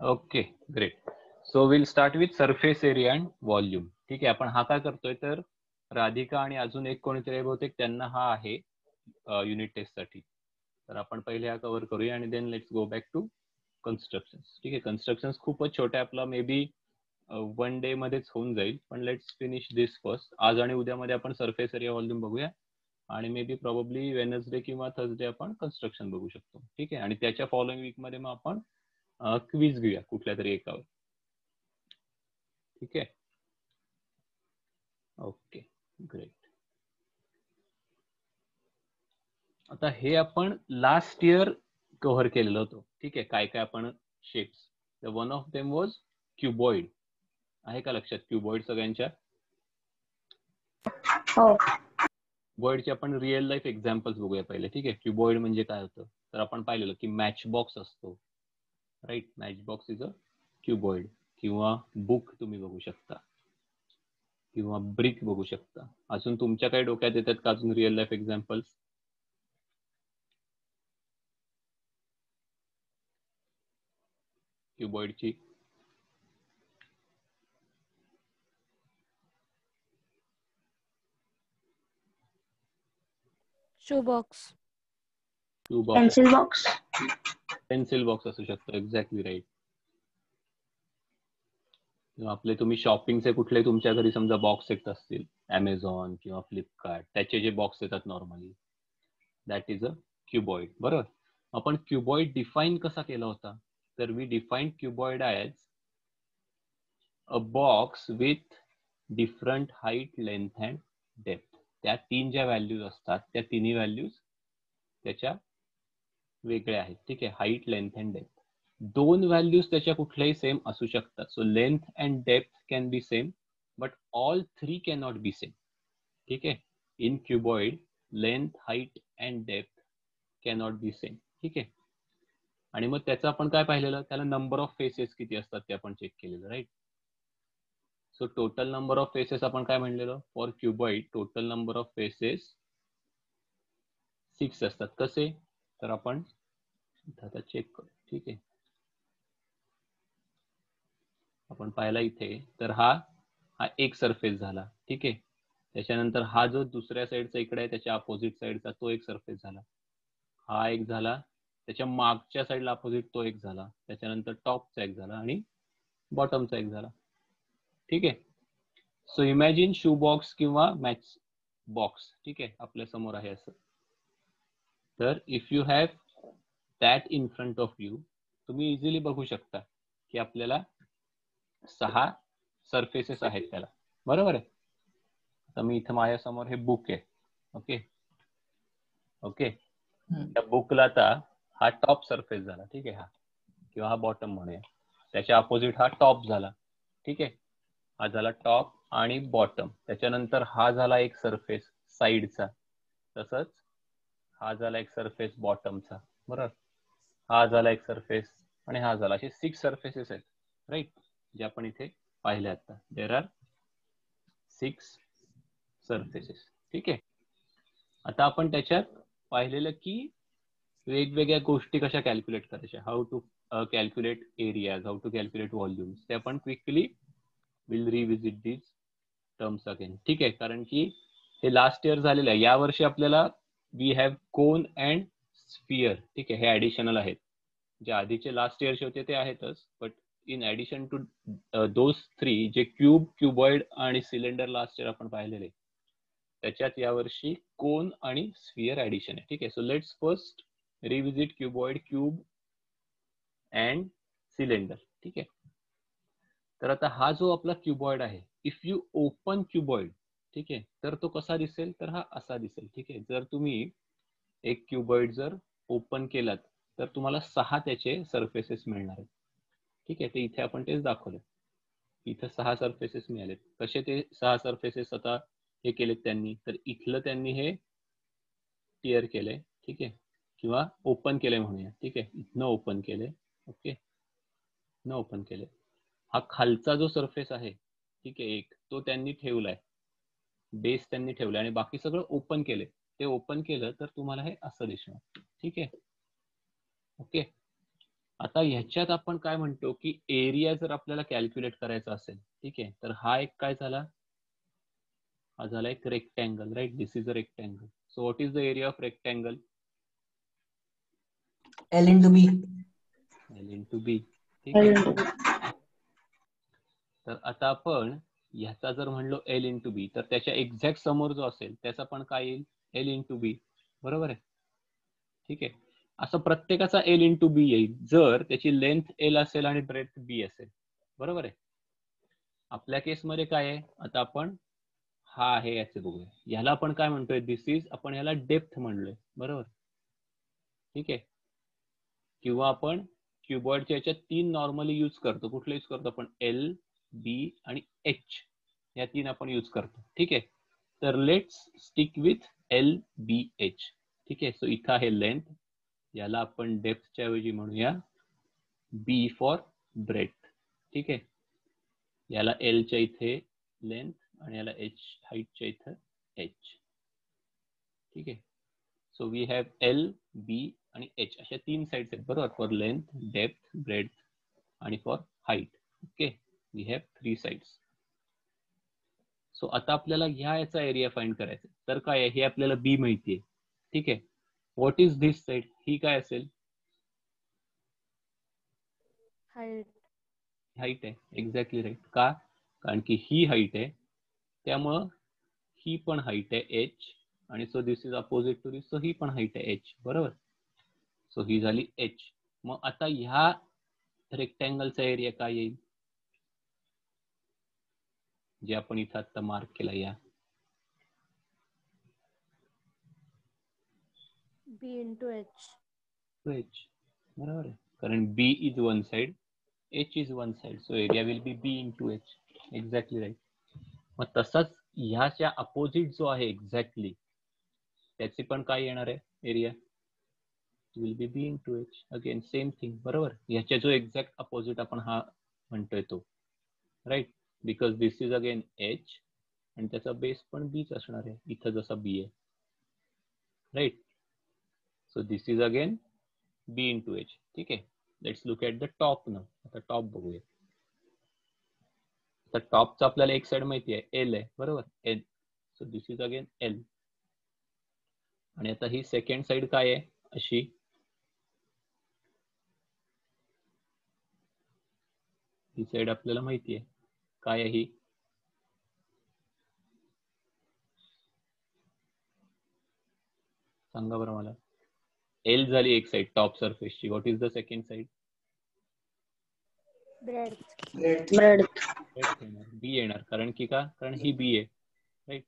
Okay great. So will start with surface area and volume. ठीक आहे, आपण हा काय करतोय तर राधिका आणि अजून एक कोणीतरी बहुतेक त्यांना हा आहे युनिट टेस्ट साठी. तर आपण पहिले हा कव्हर करूया आणि then let's go back to construction. ठीक आहे, कन्स्ट्रक्शन खूपच छोटे, आपला मे बी 1 डे मध्येच होऊन जाईल, पण लेट्स फिनिश दिस फर्स्ट. आज आणि उद्यामध्ये आपण सरफेस एरिया व्हॉल्यूम बघूया आणि मे बी प्रॉब्ली वेनसडे किंवा थर्सडे आपण कन्स्ट्रक्शन बघू शकतो. ठीक आहे, आणि त्याच्या फॉलोइंग वीक मध्ये मग आपण क्विज घेऊया कुठल्या तरी एकावर. ठीक आहे, ओके ग्रेट. आता हे आपण लास्ट इयर कव्हर केलेलं होतं. ठीक आहे, काय काय आपण shapes. One of them was cuboid. आहे का लक्षात क्युबॉइड सगळ्यांच्या? हो. क्युबॉइडचे आपण रिअल लाईफ एक्झाम्पल्स बघूया पहिले. ठीक आहे, क्युबॉइड म्हणजे काय होतं तर आपण पाहिलेलं की मॅच बॉक्स असतो, right. Match box is a cuboid. किंवा बुक तुम्ही बघू शकता, किंवा ब्रिक बघू शकता. अजून तुमच्या काही डोक्यात येतात का अजून रिअल लाईफ एक्झाम्पल्स क्युबॉइडची? Shoe box, pencil box. Pencil box असू शकतो, एक्झॅक्टली राईट. आपले तुम्ही शॉपिंगचे कुठले तुमच्या घरी समजा बॉक्स येत असतील, अमेझॉन किंवा फ्लिपकार्ट, त्याचे जे बॉक्स येतात normally, that is a cuboid. बरोबर. आपण क्युबॉइड डिफाईन कसा केला होता तर we define cuboid as a box with different height, length and depth. त्या तीन ज्या व्हॅल्यूज असतात त्या तिन्ही व्हॅल्यूज त्याच्या वेगळ्या आहेत. ठीक आहे, हाईट, लेंथ अँड डेप्थ. दोन व्हॅल्यूज त्याच्या कुठल्याही सेम असू शकतात. So length and depth can be same but all three can not be same. ठीक आहे, in cuboid length, height and depth cannot be same. ठीक आहे, आणि मग त्याचं आपण काय पाहिलेलं, त्याला नंबर ऑफ फेसेस किती असतात ते आपण चेक केलेलं, right. So total number of faces आपण काय म्हणलेलं for cuboid, total number of faces 6 असतात. कसे तर आपण आता चेक करू. ठीक आहे, आपण पाहिला इथे तर हा एक सरफेस झाला. ठीक आहे, त्याच्यानंतर हा जो दुसऱ्या साईडचा इकडे आहे त्याच्या अपोजिट साईडचा तो एक सरफेस झाला, हा एक झाला, त्याच्या मागच्या साईडला अपोजिट तो एक झाला, त्याच्यानंतर टॉपचा एक झाला आणि बॉटमचा एक झाला. ठीक आहे, सो इमॅजिन शू बॉक्स किंवा मॅच बॉक्स. ठीक आहे, आपल्या समोर आहे असं. तर if you have that in front of you, तुम्ही इझिली बघू शकता की आपल्याला 6 सरफेसेस आहेत त्याला. बरोबर आहे. आता मी इथं माझ्यासमोर हे बुक आहे. ओके ओके, त्या बुकला आता हा टॉप सरफेस झाला. ठीक आहे, हा किंवा हा बॉटम म्हणूया. त्याच्या अपोजिट हा टॉप झाला. ठीक आहे, हा झाला टॉप आणि बॉटम. त्याच्यानंतर हा झाला एक सरफेस साईडचा, तसंच हा झाला एक सरफेस बॉटमचा. बरोबर, हा झाला एक सरफेस आणि हा झाला. असे 6 सरफेसेस आहेत, राईट, जे आपण इथे पाहिले आता. There are 6 surfaces. ठीक आहे, आता आपण त्याच्यात पाहिलेलं की वेगवेगळ्या गोष्टी कशा कॅल्क्युलेट करायच्या, how to calculate areas, how to calculate volumes, ते आपण quickly will revisit these terms again. ठीक आहे, कारण की हे लास्ट इयर झालेलं आहे. यावर्षी आपल्याला we have cone and sphere. ठीक आहे, हे ऍडिशनल आहेत. जे आधीचे लास्ट इयरचे होते ते आहेतच, but in addition to those 3 जे क्यूब, क्युबॉइड आणि सिलेंडर लास्ट इयर आपण पाहिलेले, त्याच्यात यावर्षी कोन आणि स्फिअर ऍडिशन आहे. ठीक आहे, so let's first revisit cuboid, cube and cylinder. ठीक आहे, तर आता हा जो आपला क्युबॉइड आहे, इफ यू ओपन क्युबॉइड, ठीक आहे, तर तो कसा दिसेल तर हा असा दिसेल. ठीक आहे, जर तुम्ही एक क्युबॉइड जर ओपन केलात तर तुम्हाला 6 त्याचे सरफेसेस मिळणार आहेत. ठीक आहे, ते इथे आपण तेच दाखवलं. इथे 6 सरफेसेस मिळालेत. कसे ते 6 सरफेसेस आता हे केलेत त्यांनी, तर इथलं त्यांनी हे टिअर केलंय. ठीक आहे, किंवा ओपन केलंय म्हणूया. ठीक आहे, इथनं ओपन केलंय. ओके, इथनं ओपन केलंय. हा खालचा जो सरफेस आहे, ठीक आहे, एक तो त्यांनी ठेवलाय, बेस त्यांनी ठेवलाय आणि बाकी सगळं ओपन केलंय. ते ओपन केलं तर तुम्हाला हे असं दिसणार. ठीक आहे, ओके. आता ह्याच्यात आपण काय म्हणतो की एरिया जर आपल्याला कॅल्क्युलेट करायचा असेल, ठीक आहे, तर हा एक काय झाला, हा झाला एक rectangle, right. This is a rectangle. So what is the area of rectangle? L into B. L into B. ठीक आहे. तर आता आपण ह्याचा जर म्हणलो L into B, तर त्याच्या एक्झॅक्ट समोर जो असेल त्याचा पण काय येईल? L into B. बरोबर आहे. ठीक आहे. असं प्रत्येकाचा L into B येईल जर त्याची लेंथ L असेल आणि ब्रेथ B असेल. बरोबर आहे. आपल्या केसमध्ये काय आहे, आता आपण हा आहे याचे बघूया. ह्याला आपण काय म्हणतोय? दिस इज, आपण ह्याला डेप्थ म्हणलोय. बरोबर. ठीक आहे. किंवा आपण क्युबॉइडच्या याच्यात 3 नॉर्मली यूज करतो. कुठले यूज करतो आपण? L, B आणि H. या 3 आपण यूज करतो. ठीक आहे. तर let's stick with L, B, H. ठीक आहे. सो इथं आहे लेंथ, याला आपण डेप्थच्या ऐवजी म्हणूया B फॉर ब्रेथ. ठीक आहे. याला L च्या इथे लेंथ आणि याला H हाईटच्या इथं H. ठीक आहे. So we have L, B आणि H अशा 3 साइड्स आहेत. बरोबर. फॉर लेंथ, डेप्थ, ब्रेथ आणि for height. Okay. We have 3 sides. So आता आपल्याला याचा एरिया फाइंड करायचा. तर काय आहे, हे आपल्याला B माहिती आहे. ठीक आहे. What is this side? ही काय असेल? हाईट आहे. Exactly right. का? कारण की ही हाईट आहे, त्यामुळं ही पण हाईट आहे H, आणि so this is opposite to this, so ही पण हाईट आहे H. बरोबर. सो ही झाली H. मग आता ह्या रेक्टँगलचा एरिया काय येईल, जे आपण इथं आता मार्क केला? या B into H. H. बरोबर आहे. कारण B is one side, H is one side, so area will be B into H. Exactly right. मग तसाच ह्याच्या अपोजिट जो आहे एक्झॅक्टली, त्याची पण काय येणार आहे area? Will be B into H. Again same thing. बरोबर. ह्याच्या जो एक्झॅक्ट अपोजिट आपण हा म्हणतोय तो, right. Because this is again H आणि त्याचा बेस पण Bच असणार आहे, इथं जसा B आहे, right. So this is again B into H. ठीक आहे. Let's look at the top ना. आता टॉप बघूया. तर टॉपचा आपल्याला एक साइड माहिती आहे, L आहे. बरोबर. L. So this is again L. आणि आता ही सेकंड साइड काय आहे अशी? ही साइड आपल्याला माहिती आहे काय आहे ही? सांगा बरं मला. L झाली एक साइड टॉप सरफेसची. What is the second side? Breadth. B येणार. कारण की का? कारण ही B आहे, right.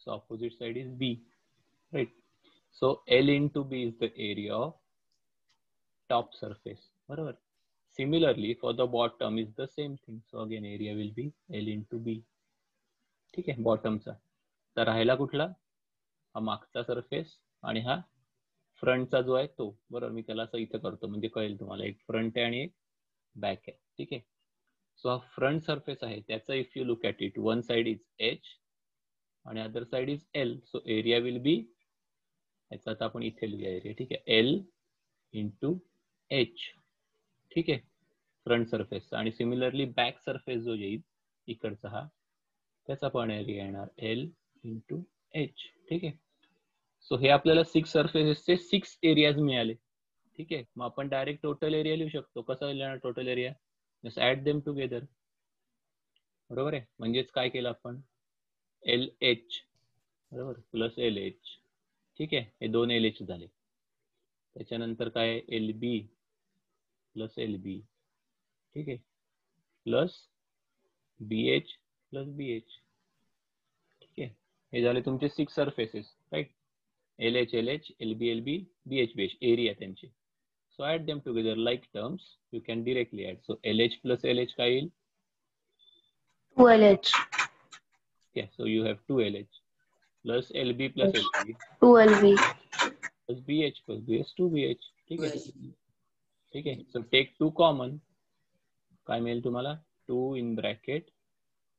So opposite side is B, right. So L into B is the area of top surface. बरोबर. Similarly, for the bottom is the same thing. So again area will be L into B. ठीक आहे. बॉटमचा तर राहिला कुठला? हा मागचा surface आणि हा फ्रंटचा जो आहे तो. बरोबर. मी त्याला असं इथं करतो म्हणजे कळेल तुम्हाला. एक फ्रंट आहे आणि एक बॅक आहे. ठीक आहे. सो हा फ्रंट सरफेस आहे, त्याचा if you look at it, one side is H आणि other side is L. So area will बी, याचा आता आपण इथे लिहूया एरिया. ठीक आहे. L into H. ठीक आहे. Front surface. आणि सिमिलरली बॅक सरफेस जो येईल इकडचा हा, त्याचा पण एरिया येणार L इंटू H. ठीक आहे. सो हे आपल्याला 6 सरफेसेसचे 6 एरियाज मिळाले. ठीक आहे. मग आपण डायरेक्ट टोटल एरिया लिहू शकतो. कसं लिहिणार total area? Just add them together. बरोबर आहे. म्हणजेच काय केलं आपण? LH बरोबर प्लस LH. ठीक आहे. हे दोन LH झाले. त्याच्यानंतर काय? LB plus LB. ठीक आहे. Plus BH plus BH. ठीक आहे. हे झाले तुमचे 6 surfaces, right. LH LH, LB LB, BH BH area त्यांचे. So add them together like terms. You can directly add. So LH plus LH काय येईल? 2LH. Yeah. So you have 2LH plus LB plus LB 2LB. plus BH plus BH 2BH. ठीक आहे. ठीक आहे. So take 2 common. काय मिळेल तुम्हाला? 2 in bracket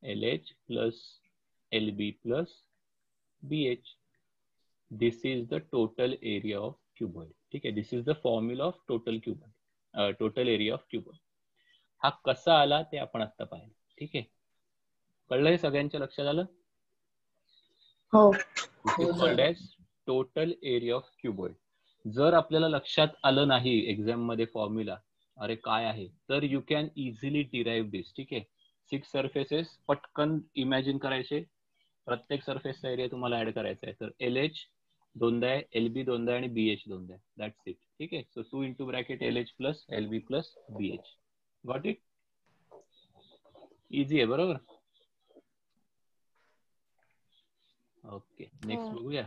LH plus LB plus BH. This is the total area of cuboid. ठीक आहे. This is the formula of total cuboid. Total area of cuboid. हा कसा आला ते आपण आता पाहिलं. ठीक आहे, कळलंय सगळ्यांच्या लक्षात आलं? हो. This is called as total area of cuboid. जर आपल्याला लक्षात आलं नाही एक्झाम मध्ये फॉर्म्युला अरे काय आहे, तर you can easily derive this. ठीक आहे, 6 सर्फेसेस पटकन इमॅजिन करायचे, प्रत्येक सरफेसचा एरिया तुम्हाला ऍड करायचा आहे. तर LH दोनदा आहे, LB दोनदा आहे आणि BH दोनदा आहे. That's it. ठीक आहे, so 2 into bracket LH plus LB plus BH. Got it? Easy आहे बरोबर. ओके, नेक्स्ट बघूया.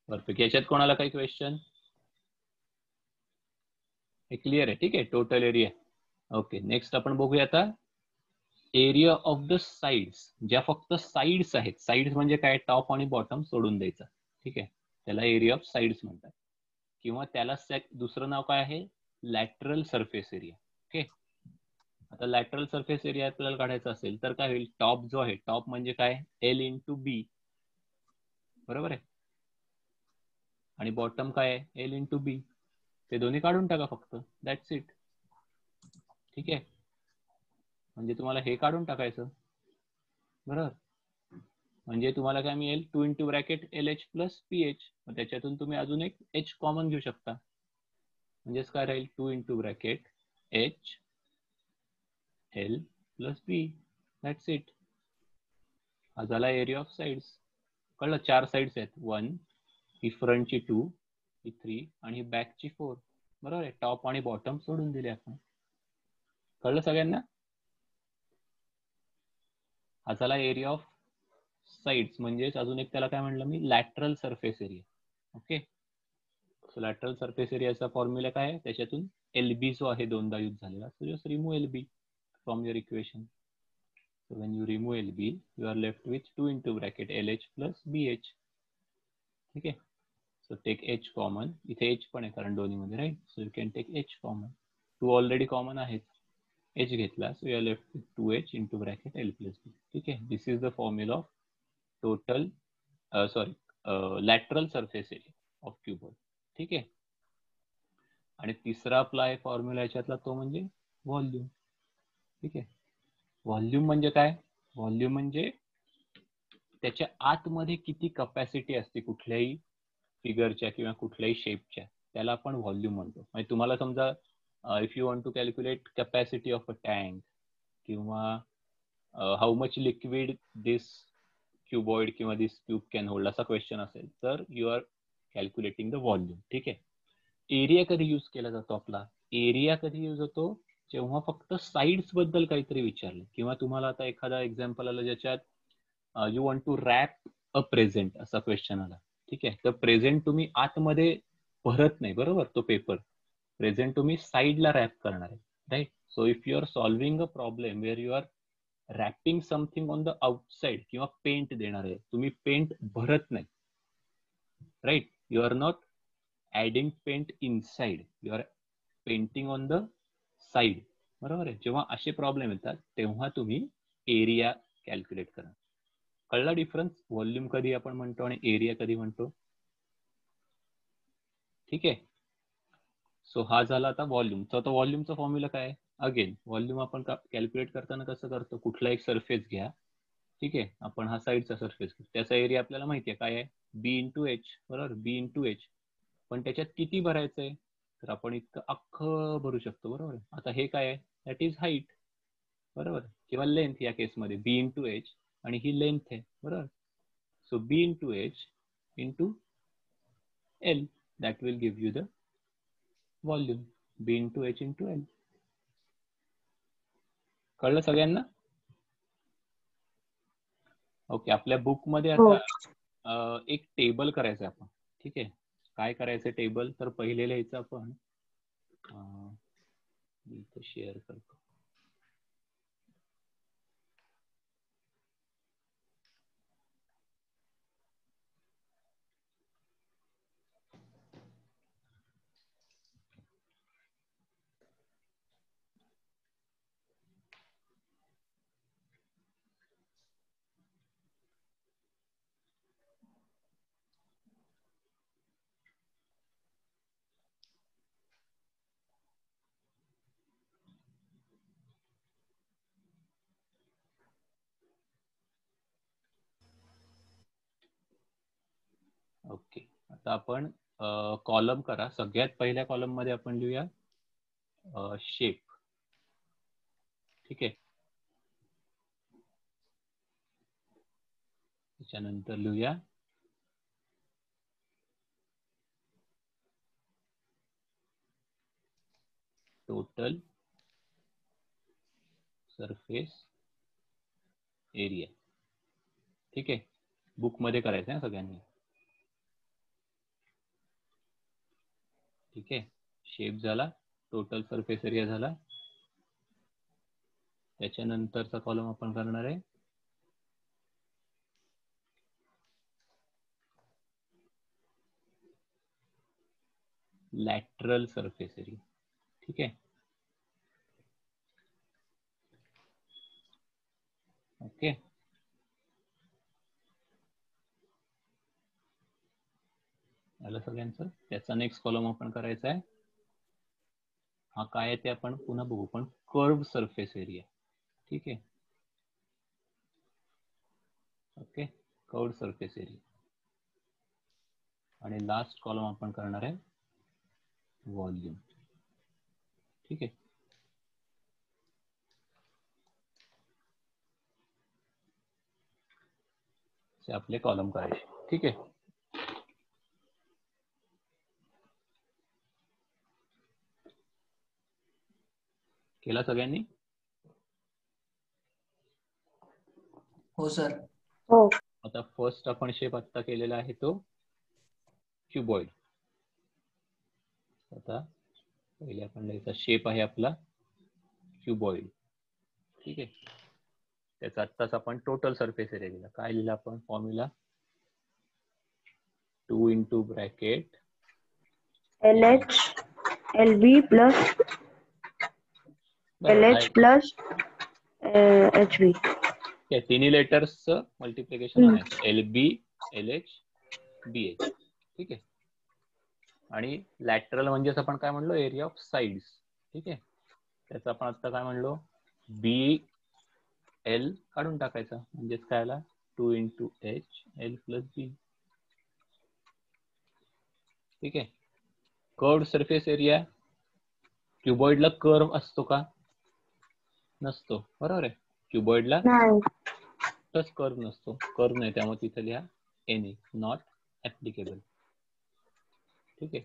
परफेक्ट. याच्यात कोणाला काही क्वेश्चन? हे क्लिअर आहे. ठीक आहे, टोटल एरिया. ओके, नेक्स्ट आपण बघूया आता एरिया ऑफ द साइड्स. ज्या फक्त साइड्स आहेत, साइड्स म्हणजे काय, टॉप आणि बॉटम सोडून द्यायचा. ठीक आहे, त्याला एरिया ऑफ साइड्स म्हणतात, किंवा त्याला दुसरं नाव काय आहे, लॅटरल सरफेस एरिया. ओके, आता लॅटरल सरफेस एरिया आपल्याला काढायचा असेल तर काय होईल, टॉप जो आहे, टॉप म्हणजे काय, L इंटू बी, बरोबर आहे, आणि बॉटम काय आहे, L इंटू बी. ते दोन्ही काढून टाका फक्त, दॅट्स इट. ठीक आहे, म्हणजे तुम्हाला हे काढून टाकायचं, बरोबर. म्हणजे तुम्हाला काय मिळेल, 2 into bracket LH plus PH. मग त्याच्यातून तुम्ही अजून एक H कॉमन घेऊ शकता, म्हणजेच काय राहील, 2 into bracket H L plus B. That's it. हा झाला एरिया ऑफ साइड्स. कळलं, 4 साइड्स आहेत, 1, ही फ्रंटची 2, ही 3 आणि ही बॅकची 4. बरोबर आहे, टॉप आणि बॉटम सोडून दिले आपण. कळलं सगळ्यांना? हा झाला एरिया ऑफ साइड्स, म्हणजेच अजून एक त्याला काय म्हणलं मी, lateral surface area. Okay, so lateral surface एरियाचा फॉर्म्युला काय आहे, त्याच्यातून LB जो आहे दोनदा यूज झालेला, so just remove LB from your equation. So when you remove LB, you are left with 2 into bracket LH plus BH. ठीक आहे, so take H common. इथे H पण आहे कारण दोन्हीमध्ये, right. So you can take H common. 2 already common आहेत, H घेतला, so you are left with 2H into bracket L plus B. ठीक आहे, this is the formula of total lateral surface area of cuboid. ठीक आहे, आणि तिसरा आपला आहे फॉर्म्युला याच्यातला, तो म्हणजे व्हॉल्यूम. ठीक आहे, व्हॉल्यूम म्हणजे काय, व्हॉल्यूम म्हणजे त्याच्या आतमध्ये किती कपॅसिटी असते कुठल्याही फिगरच्या किंवा कुठल्याही शेपच्या, त्याला आपण व्हॉल्यूम म्हणतो. म्हणजे तुम्हाला समजा if you want to calculate capacity of a tank, किंवा how much liquid this cuboid किंवा दिस क्यूब कॅन होल्ड, असा क्वेश्चन असेल तर you are calculating the volume. ठीक आहे, एरिया कधी यूज केला जातो आपला, एरिया कधी यूज होतो, जेव्हा फक्त साइड्स बद्दल काहीतरी विचारलं, किंवा तुम्हाला आता एखादा एक्झाम्पल आलं ज्याच्यात you want to wrap a present, असा क्वेश्चन आला. ठीक आहे, तर प्रेझेंट तुम्ही आतमध्ये भरत नाही, बरोबर, तो पेपर प्रेझेंट तुम्ही साइडला रॅप करणार आहे, right. So if you are solving a problem where you are wrapping something on the outside, किंवा पेंट देणार आहे, तुम्ही पेंट भरत नाही, right, you are not adding paint inside, you are painting on the side, बरोबर आहे. जेव्हा असे प्रॉब्लेम येतात तेव्हा तुम्ही एरिया कॅल्क्युलेट करा. कळला डिफरन्स, व्हॉल्यूम कधी आपण म्हणतो आणि एरिया कधी म्हणतो. ठीक आहे, सो हा झाला आता व्हॉल्यूम. तर व्हॉल्यूमचा फॉर्म्युला काय आहे, अगेन व्हॉल्यूम आपण कॅल्क्युलेट करताना कसं करतो, कुठला एक सरफेस घ्या. ठीक आहे, आपण हा साइडचा सरफेस घेऊ, त्याचा एरिया आपल्याला माहिती आहे काय आहे, B इंटू H, बरोबर, B इंटू H. पण त्याच्यात किती भरायचं आहे, तर आपण इतकं अख्खं भरू शकतो, बरोबर. आता हे काय आहे, दॅट इज हाईट, बरोबर, किंवा लेंथ या केसमध्ये B इंटू H, आणि ही लेंथ आहे, बरोबर. So B into H into L, that will give you the volume, B into H into L. कळलं सगळ्यांना? ओके, आपल्या बुक मध्ये आता एक टेबल करायचं आपण. ठीक आहे, काय करायचं टेबल, तर पहिले लिहायचं आपण, इथं शेअर करतो. आता आपण कॉलम करा. सगळ्यात पहिल्या कॉलम मध्ये आपण लिहूया शेप. ठीक आहे. त्याच्यानंतर लिहूया टोटल सरफेस एरिया. ठीक आहे. बुक मध्ये करायचं आहे सगळ्यांनी. ठीक आहे. शेप झाला, टोटल सरफेस एरिया झाला. त्याच्यानंतरचा कॉलम आपण करणार आहे लॅटरल सरफेस एरिया. ठीक आहे. ओके. आलं सगळ्यांचं. त्याचा नेक्स्ट कॉलम आपण करायचा आहे, हा काय आहे ते आपण पुन्हा बघू, पण कर्व सरफेस एरिया. ठीक आहे. ओके. Curve surface area. आणि लास्ट कॉलम आपण करणार आहे व्हॉल्यूम. ठीक आहे. असे आपले कॉलम करायचे. ठीक आहे. केला सगळ्यांनी? हो सर. हो. आता फर्स्ट आपण शेप आता केलेला आहे तो क्युबॉइड. आता पहिले आपण लिहायचा शेप आहे आपला क्युबॉइड. ठीक आहे. त्याचा आत्ताच आपण टोटल सरफेस एरिया दिला. काय लिहिला आपण formula? 2 into bracket LH LB plus LH plus HB. तिन्ही लेटर्सचं मल्टिप्लिकेशन आणायचं. LB LH BH. ठीक आहे. आणि लॅटरल म्हणजेच आपण काय म्हणलो, एरिया ऑफ साइड्स. ठीक आहे. त्याचं आपण आता काय म्हणलो, BL काढून टाकायचं. म्हणजेच काय आला 2 into H L plus B. ठीक आहे. कर्व्ड सरफेस एरिया, क्युबॉइडला कर्व असतो का? नसतो. बरोबर आहे. क्युबॉइडला टच कर्व नसतो. कर्व नाही, त्यामुळे तिथे लिहा एनी, नॉट ऍप्लिकेबल. ठीक आहे.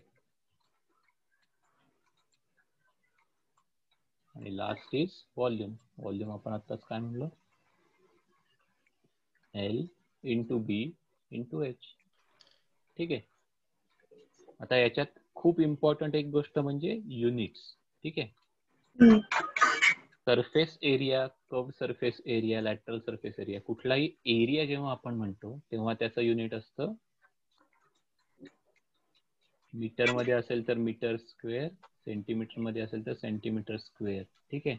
आणि लास्ट इज व्हॉल्यूम. व्हॉल्यूम आपण आताच काय म्हणलो, L into B into H. ठीक आहे. आता याच्यात खूप इम्पॉर्टंट एक गोष्ट म्हणजे युनिट्स. ठीक आहे. Surface area, curved surface area, lateral surface area, कुठलाही एरिया जेव्हा आपण म्हणतो तेव्हा त्याचं युनिट असतं मीटर मध्ये असेल तर मीटर स्क्वेअर, सेंटीमीटर मध्ये असेल तर सेंटीमीटर स्क्वेअर. ठीक आहे.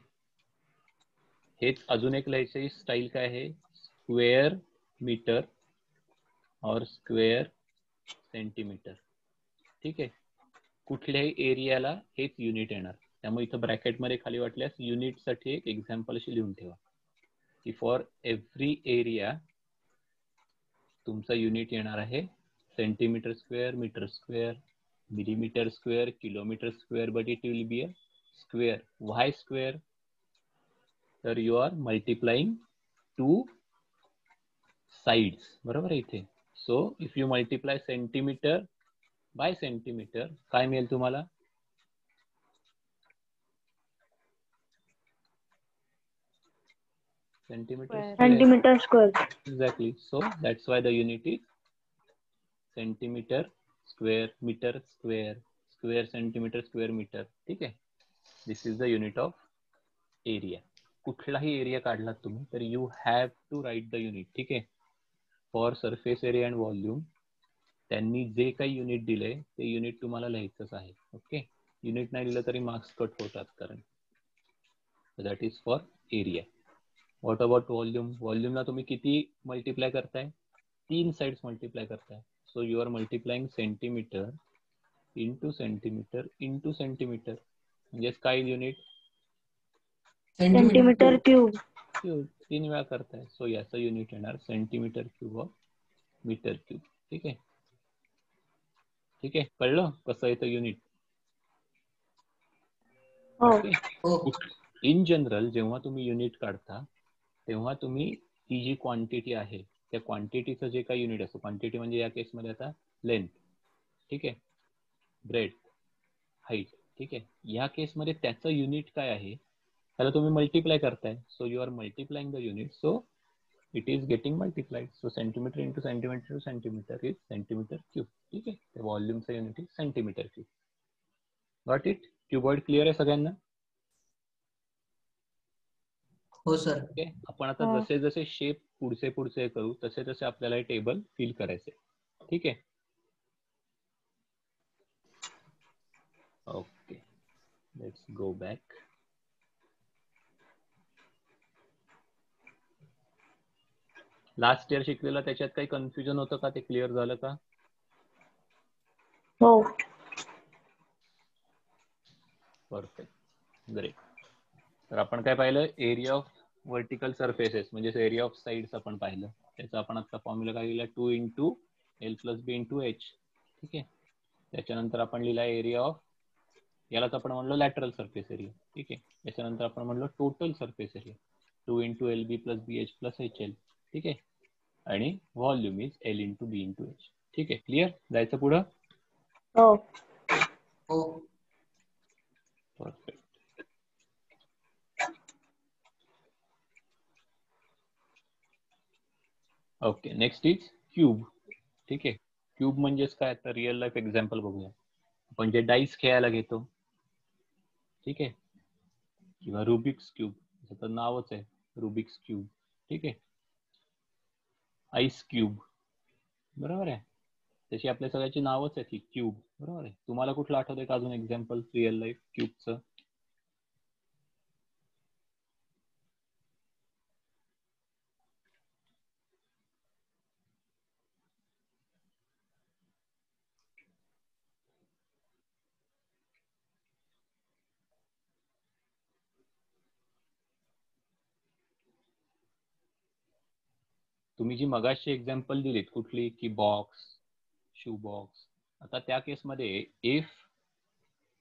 हेच अजून एक लिहायची स्टाईल काय आहे, स्क्वेअर मीटर और स्क्वेअर सेंटीमीटर. ठीक आहे. कुठल्याही एरियाला हेच युनिट येणार. त्यामुळे इथं ब्रॅकेटमध्ये खाली वाटल्यास युनिट साठी एक एक्झाम्पल अशी लिहून ठेवा की फॉर एव्हरी एरिया तुमचा युनिट येणार आहे centimetre square, metre square, millimetre square, kilometre square, but it will be a square. Why square? तर you are multiplying two sides. बरोबर आहे इथे. So if you multiply centimetre by centimetre, काय मिळेल तुम्हाला? Centimetre square. Exactly. So that's why the unit is centimeter square, meter square, square centimeter, square meter. ठीक आहे. This is the unit of area. कुठलाही area काढलात तुम्ही तर you have to write the unit. ठीक आहे. For surface area and volume त्यांनी जे काही युनिट दिले ते युनिट तुम्हाला लिहायचंच आहे. ओके. युनिट नाही दिलं तरी मार्क्स कट होतात, कारण that is for area. What about volume? व्हॉल्यूमला तुम्ही किती मल्टिप्लाय करताय? 3 साइड्स मल्टिप्लाय करताय. So you are multiplying centimetre into centimetre into centimetre. म्हणजेच काय युनिट? Centimetre cube. क्यूब. 3 वेळा करताय. सो याचं युनिट येणार centimetre cube of metre cube. ठीक आहे. ठीक आहे, कळलं कसं येतं युनिट? हो. हो इन जनरल जेव्हा तुम्ही युनिट काढता तेव्हा तुम्ही ती जी क्वांटिटी आहे त्या क्वांटिटीचं जे काही युनिट असतं, क्वांटिटी म्हणजे या केसमध्ये आता लेंथ, ठीक आहे, ब्रेड, हाईट, ठीक आहे, या केसमध्ये त्याचं युनिट काय आहे त्याला तुम्ही मल्टिप्लाय करताय. So you are multiplying the unit, so it is getting multiplied. So centimetre into centimetre to centimetre is centimetre cube. ठीक आहे, त्या व्हॉल्यूमचं unit is centimetre cube. Got it? Cuboid clear आहे सगळ्यांना? हो सर. ओके, आपण आता हो. जसे जसे शेप पुढचे करू तसे तसे आपल्याला हे टेबल फिल करायचे. ठीक आहे, okay, let's go back. Last year शिकलेलं त्याच्यात काही कन्फ्युजन होतं का? ते क्लिअर झालं का? हो. Perfect, great. तर आपण काय पाहिलं? एरिया ऑफ वर्टिकल सरफेसेस म्हणजे एरिया ऑफ साइड्स आपण पाहिलं. त्याचा आपण आता फॉर्म्युला काय लिहिला? 2 इंटू एल प्लस बी इंटू एच. ठीक आहे, त्याच्यानंतर आपण लिहिला एरिया ऑफ, यालाच आपण म्हणलो लॅटरल सरफेस एरिया. ठीक आहे, त्याच्यानंतर आपण म्हणलो total surface area 2 into L B plus B H plus H L. ठीक आहे, आणि volume is L into B into H. ठीक आहे, क्लिअर? जायचं पुढं? हो. हो perfect. Okay, next is cube. ठीक आहे, क्यूब म्हणजेच काय? तर रिअल लाईफ एक्झाम्पल बघूया. आपण जे डाईस खेळायला घेतो, ठीक आहे, किंवा रुबिक्स क्यूब, तर नावच आहे रुबिक्स क्यूब. ठीक आहे, आईस क्यूब, बरोबर आहे, तशी आपल्या सगळ्याची नावच आहे ती क्यूब. बरोबर आहे. तुम्हाला कुठलं आठवतंय का अजून एक्झाम्पल रिअल लाईफ क्यूबचं? तुम्ही जी मगाशी एक्झाम्पल दिलीत कुठली, की बॉक्स, शू बॉक्स, आता त्या केसमध्ये if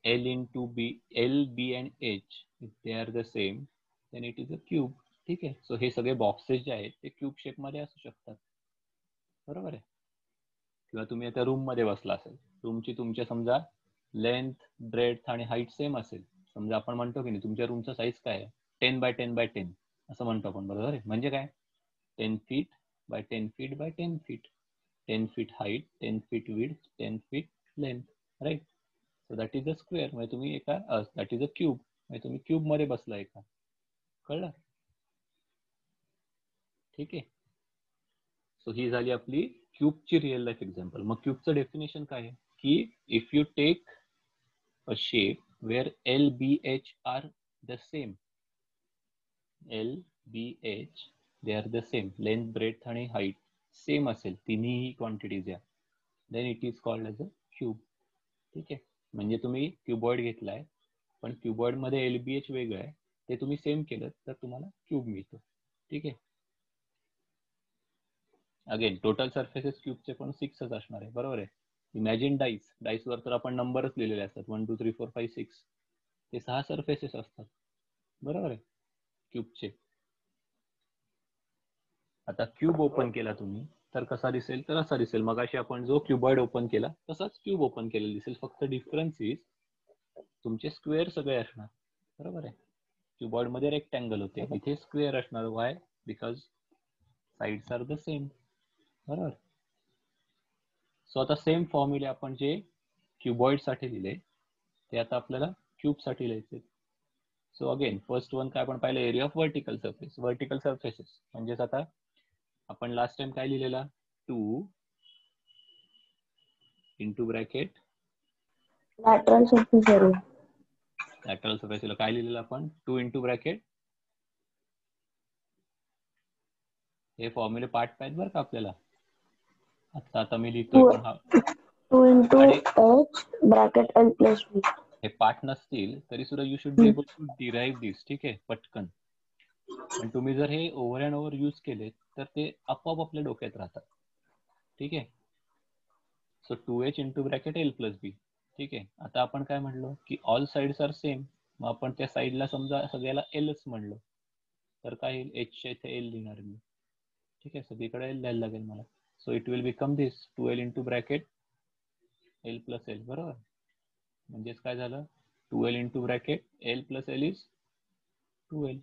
L into B, L, B and H, if they are the same, then it is a cube. ठीक आहे, सो हे सगळे बॉक्सेस जे आहेत ते क्यूब शेप मध्ये असू शकतात. बरोबर आहे. किंवा तुम्ही आता रूम मध्ये बसला असेल, रूमची तुमच्या समजा लेंथ, ब्रेथ आणि हाईट सेम असेल. समजा आपण म्हणतो की नाही तुमच्या रूमचा साईज काय आहे? 10 बाय 10 बाय 10 असं म्हणतो आपण. बरोबर आहे, म्हणजे काय? 10 feet by 10 feet by 10 feet, 10 feet height, 10 feet width, 10 feet length, right? So that is a square, म्हणजे तुम्ही एका, दॅट इज अ क्यूब, म्हणजे तुम्ही क्यूब मध्ये बसला एका. कळलं? ठीक आहे, सो ही झाली आपली क्यूबची रिअल लाईफ एक्झाम्पल. मग क्यूबचं डेफिनेशन काय आहे? की if you take a shape where L B H are the same, L B H they are the same, length, breadth आणि हाईट सेम असेल, तिन्ही क्वांटिटीज या, then it is called as a cube. ठीक आहे, म्हणजे तुम्ही cuboid घेतलाय पण क्यूबॉइड मध्ये एलबीएच वेगळं आहे, ते तुम्ही सेम केलं तर तुम्हाला क्यूब मिळतो. ठीक आहे, अगेन टोटल सरफेसेस क्यूबचे पण 6च असणार आहे. बरोबर आहे. इमॅजिन डाईस, डाईसवर तर आपण नंबरच लिहिलेले असतात 1 2 3 4 5 6, ते 6 सरफेसेस असतात. बरोबर आहे क्यूबचे. आता क्यूब ओपन केला तुम्ही तर कसा दिसेल? तर असा दिसेल. मगाशी आपण जो क्यूबॉइड ओपन केला तसाच क्यूब ओपन केलेला दिसेल, फक्त डिफरन्स इज तुमचे स्क्वेअर सगळे असणार. बरोबर आहे, क्यूबॉइड मध्ये रेक्टँगल होते, इथे स्क्वेअर असणार. Why? Because sides are the same. बरोबर. सो आता सेम फॉर्म्युले आपण जे क्यूबॉइड साठी लिहिले ते आता आपल्याला क्यूब साठी लिहायचे. सो अगेन फर्स्ट वन काय आपण पाहिलं? Area of vertical surface. Vertical surfaces म्हणजेच आता आपण लास्ट टाइम काय लिहिलेला? 2 into bracket lateral surface area. Lateral सरफेसला काय लिहिलेलं आपण? 2 इंटू ब्रॅकेट, हे फॉर्म्युले पाठ पाहिजे बरं का आपल्याला. आता मी लिहितोय पण हा 2 into आणि H bracket L plus B. हे पाठ नसतील तरी सुद्धा you should be able to derive this. ठीक आहे, पटकन. पण तुम्ही जर हे ओव्हर अँड ओव्हर यूज केले तर ते आपोआप आपल्या डोक्यात राहतात. ठीक आहे, so 2h into bracket L plus B. ठीक आहे. आता आपण काय म्हणलो की ऑल साइड्स आर सेम, मग आपण त्या साईडला समजा सगळ्याला एलच म्हणलो तर काय येईल, एचच्या इथे एल लिहिणार मी. ठीक आहे, सगळीकडे एल द्यायला लागेल मला. So it will become this 2l into bracket L plus L. बरोबर, म्हणजेच काय झालं, 2l into bracket L plus L is 2l.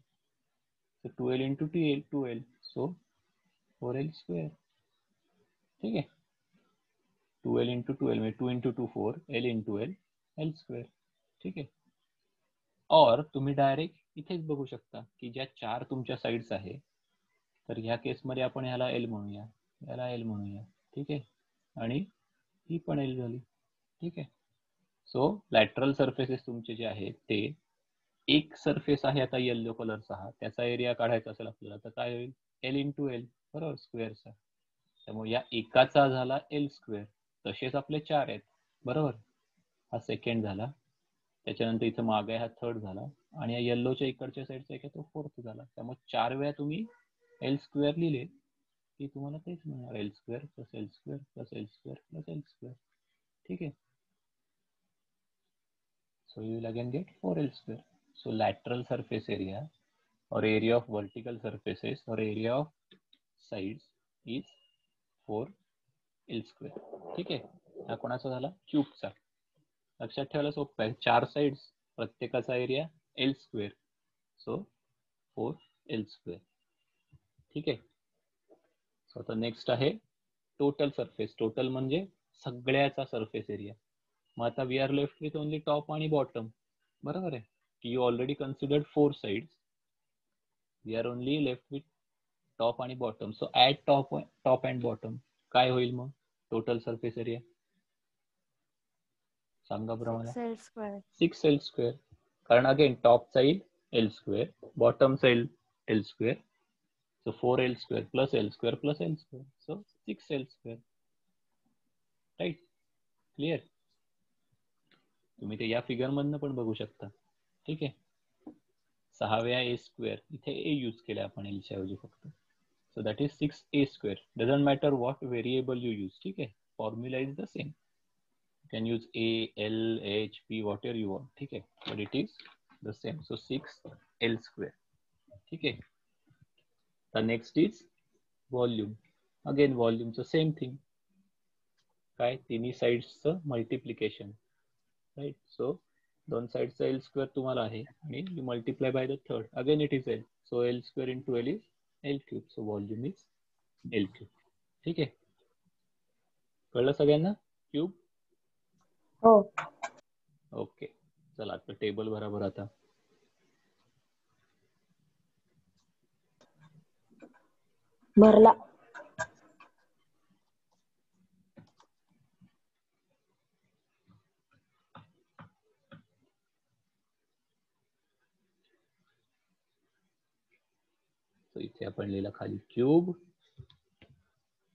So 2l into 2l, so 4l square. ठीक है, 2l into 2l में 2 into 2 4, l into l, l square. ठीक है. और तुम्ही डायरेक्ट इथेच बघू शकता की ज्या 4 तुमच्या साइड्स आहे, तर ह्या केसमध्ये आपण ह्याला l म्हणूया, याला l म्हणूया. ठीक आहे, आणि ही पण l झाली. ठीक आहे. सो लॅटरल सरफेसेस तुमचे जे आहेत ते, एक सरफेस आहे आता येलो कलरचा हा, त्याचा एरिया काढायचा असेल आपल्याला तर काय होईल, एल इंटू एल. बरोबर, स्क्वेअरचा. त्यामुळे या एकाचा झाला एल स्क्वेअर. तसेच आपले 4 आहेत. बरोबर, हा सेकंड झाला, त्याच्यानंतर इथं मागे हा थर्ड झाला, आणि या येल्लोच्या इकडच्या साईडचा एक तो फोर्थ झाला. त्यामुळे 4 वेळा तुम्ही एल स्क्वेअर लिहिले की तुम्हाला तेच मिळणार, L square plus L square plus L square plus L square. ठीक आहे. So you will again get 4l square. So lateral surface area or area of vertical surfaces or area of sides is 4l square. ठीक आहे. हा कोणाचा झाला, क्यूबचा. लक्षात ठेवायला सोपं आहे, 4 साइड्स, प्रत्येकाचा area L square, so 4l square. ठीक आहे. सो आता नेक्स्ट आहे टोटल सरफेस. टोटल म्हणजे सगळ्याचा सरफेस एरिया. मग आता we are left with only top आणि बॉटम. बरोबर आहे की you already considered 4 sides, we are only left with top आणि bottom. So at top and bottom काय होईल मग टोटल सरफेस एरिया, सांगा बरं मला. 6l square. 6l स्क्वेअर, कारण अगेन टॉपचा येईल एल स्क्वेअर, बॉटमचा येईल L square. So 4l square plus L square plus L square, so 6l square. Right, clear. तुम्ही ते या फिगर मधनं पण बघू शकता. ठीक आहे. 6 वेळा ए स्क्वेअर, इथे ए यूज केले आपण एलच्या ऐवजी फक्त. So that is 6a square. Doesn't matter what variable you use. ठीक आहे, formula is the same. You can use A, L, H, P, whatever you want. ठीक आहे, but it is the same. So 6l square. ठीक आहे. तर next is volume. Again व्हॉल्यूमचं same thing, काय, तिन्ही साइड्सचं मल्टिप्लिकेशन. राईट. सो 2 साइडचा एल स्क्वेअर तुम्हाला आहे आणि you multiply by the third, again it is L. So L square into L is L cube. So volume is L cube. ठीक आहे, कळलं सगळ्यांना. क्यूब. हो. ओके, चला आता टेबल बरोबर. आता भरला. सो इथे आपण लिहिलं खाली cube.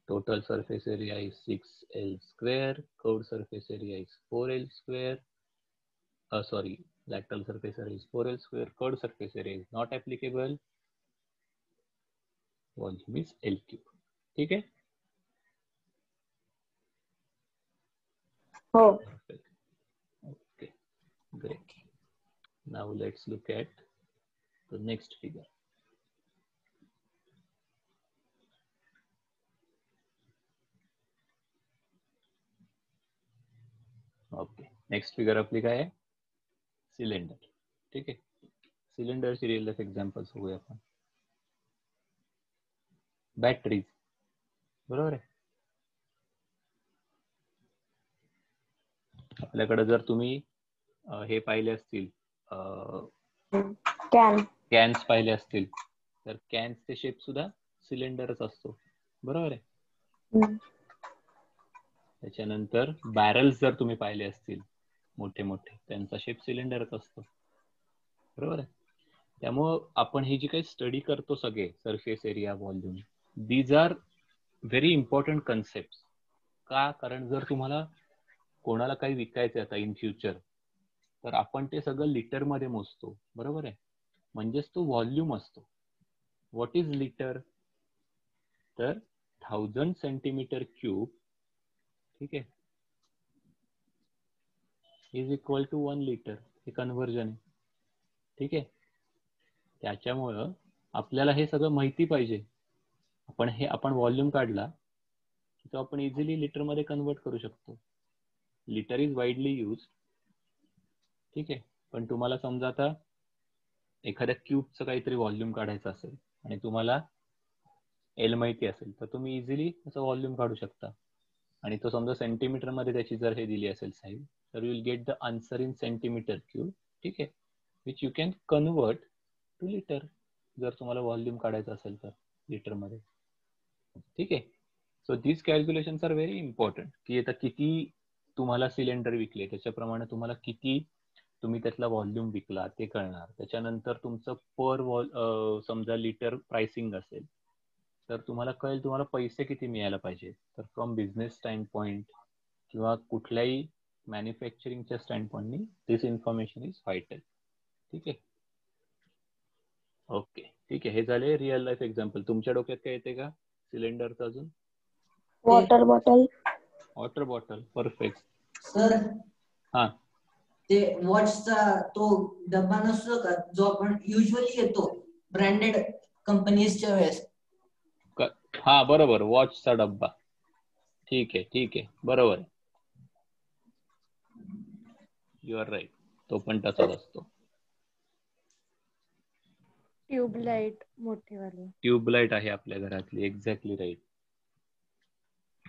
Total surface area is 6l square. Curved surface area is 4l square. Sorry, lateral surface area is 4l square. Curved surface area is not applicable. Volume is L cube. ठीक है. हो. Perfect. Okay, great. Now let's look at the next figure. Okay, next figure आपली काय आहे, cylinder. ठीक आहे, सिलेंडरची real life examples बघूया आपण. बॅटरीज. बरोबर आहे. आपल्याकडे जर तुम्ही हे पाहिले असतील, कॅन्स पाहिले असतील, तर कॅन्सचे शेप सुद्धा सिलेंडरच असतो. बरोबर आहे. त्याच्यानंतर बॅरल्स जर तुम्ही पाहिले असतील मोठे मोठे, त्यांचा शेप सिलेंडरच असतो. बरोबर आहे. त्यामुळं आपण ही जी काही स्टडी करतो सगळे surface area, volume, these are very important concept. का, कारण जर तुम्हाला कोणाला काही विकायचं आता इन फ्युचर, तर आपण ते सगळं लिटर मध्ये मोजतो. बरोबर आहे, म्हणजेच तो व्हॉल्यूम असतो. व्हॉट इज लिटर, तर 1000 सेंटीमीटर क्यूब. ठीक आहे, इज इक्वल टू 1 लिटर. हे कन्व्हर्जन आहे. ठीक आहे. त्याच्यामुळं आपल्याला हे सगळं माहिती पाहिजे. आपण व्हॉल्यूम काढला की तो आपण इझिली लिटर मध्ये कन्वर्ट करू शकतो. Litre is widely use. ठीक आहे. पण तुम्हाला समजा आता एखाद्या क्यूबचं काहीतरी व्हॉल्यूम काढायचं असेल आणि तुम्हाला एल माहिती असेल तर तुम्ही इझिली त्याचं व्हॉल्यूम काढू शकता. आणि तो समजा सेंटीमीटर मध्ये त्याची जर हे दिली असेल साईज तर you will get the answer in centimetre cube. ठीक आहे. Which you can convert to litre जर तुम्हाला व्हॉल्यूम काढायचं असेल तर लिटर मध्ये. ठीक आहे. So these calculations are very important की आता किती तुम्हाला सिलेंडर विकले त्याच्याप्रमाणे तुम्हाला किती तुम्ही त्यातला व्हॉल्यूम विकला ते कळणार. त्याच्यानंतर तुमचं पर समजा लिटर प्राइसिंग असेल तर तुम्हाला कळेल तुम्हाला पैसे किती मिळायला पाहिजे. तर फ्रॉम बिझनेस स्टँड पॉइंट किंवा कुठल्याही मॅन्युफॅक्चरिंगच्या स्टँड पॉइंटनी दिस इन्फॉर्मेशन इज व्हायटल. ठीक आहे. ओके. ठीक आहे. हे झाले रिअल लाईफ एक्झाम्पल. तुमच्या डोक्यात काय येते का सिलेंडरचं अजून? Water bottle. Water bottle. Perfect. Sir हा. ते वॉचचा तो डब्बा नसतो का जो आपण युजली घेतो ब्रँडेड कंपनीजच्या वेळेस. हा बरोबर. वॉचचा डब्बा. ठीक आहे. ठीक आहे. बरोबर आहे. You are right. तो पण तसाच असतो. ट्यूबलाइट मोठेवाले. ट्यूबलाइट आहे आपल्या घरातली. Exactly right.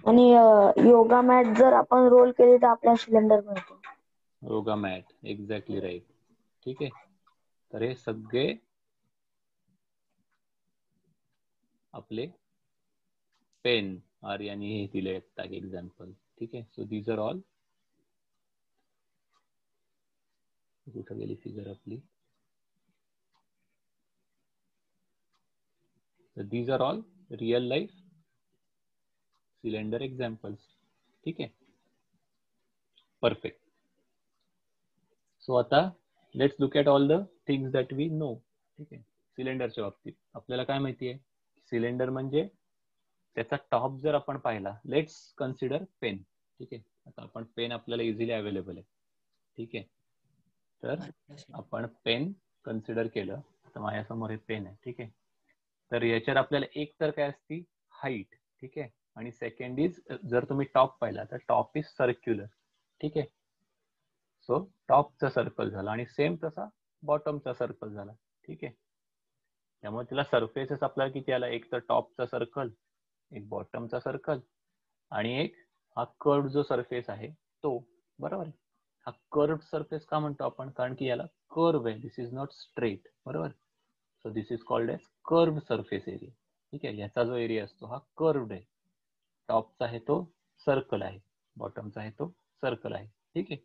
आणि योगा मॅट जर आपण रोल केली तर आपला सिलेंडर मिळतो. योगा मॅट. Exactly right. ठीक आहे. तर हे सगळे आपले पेन आर्यानी हे दिले आहेत एक्झाम्पल. ठीक आहे. So these are all. कुठं गेली फिगर आपली? So these are all real life cylinder examples. ठीक आहे. Perfect. So आता let's look at all the things that we know. ठीक आहे. सिलेंडरच्या बाबतीत आपल्याला काय माहिती आहे? सिलेंडर म्हणजे त्याचा टॉप जर आपण पाहिला, लेट्स कन्सिडर पेन. ठीक आहे. आता आपण पेन आपल्याला इझिली अवेलेबल आहे. ठीक आहे. तर आपण पेन कन्सिडर केलं तर माझ्यासमोर हे पेन आहे. ठीक आहे. तर याच्यात आपल्याला एक तर काय असती हाईट. ठीक आहे. आणि सेकंड इज जर तुम्ही टॉप पाहिला तर टॉप इज सर्क्युलर. ठीक आहे. सो टॉपचा सर्कल झाला आणि सेम तसा बॉटमचा सर्कल झाला. ठीक आहे. त्यामुळे तिला सरफेसेस आपल्याला किती आला? एक तर टॉपचा सर्कल, एक बॉटमचा सर्कल आणि एक हा कर्व जो सरफेस आहे तो. बरोबर आहे. हा कर्व सरफेस का म्हणतो आपण? कारण की याला कर्व आहे. This is not straight. बरोबर. So this is called as curve surface area. ठीक आहे. याचा जो एरिया असतो हा कर्व्ड आहे. टॉपचा आहे तो सर्कल आहे, बॉटमचा आहे तो सर्कल आहे. ठीक आहे.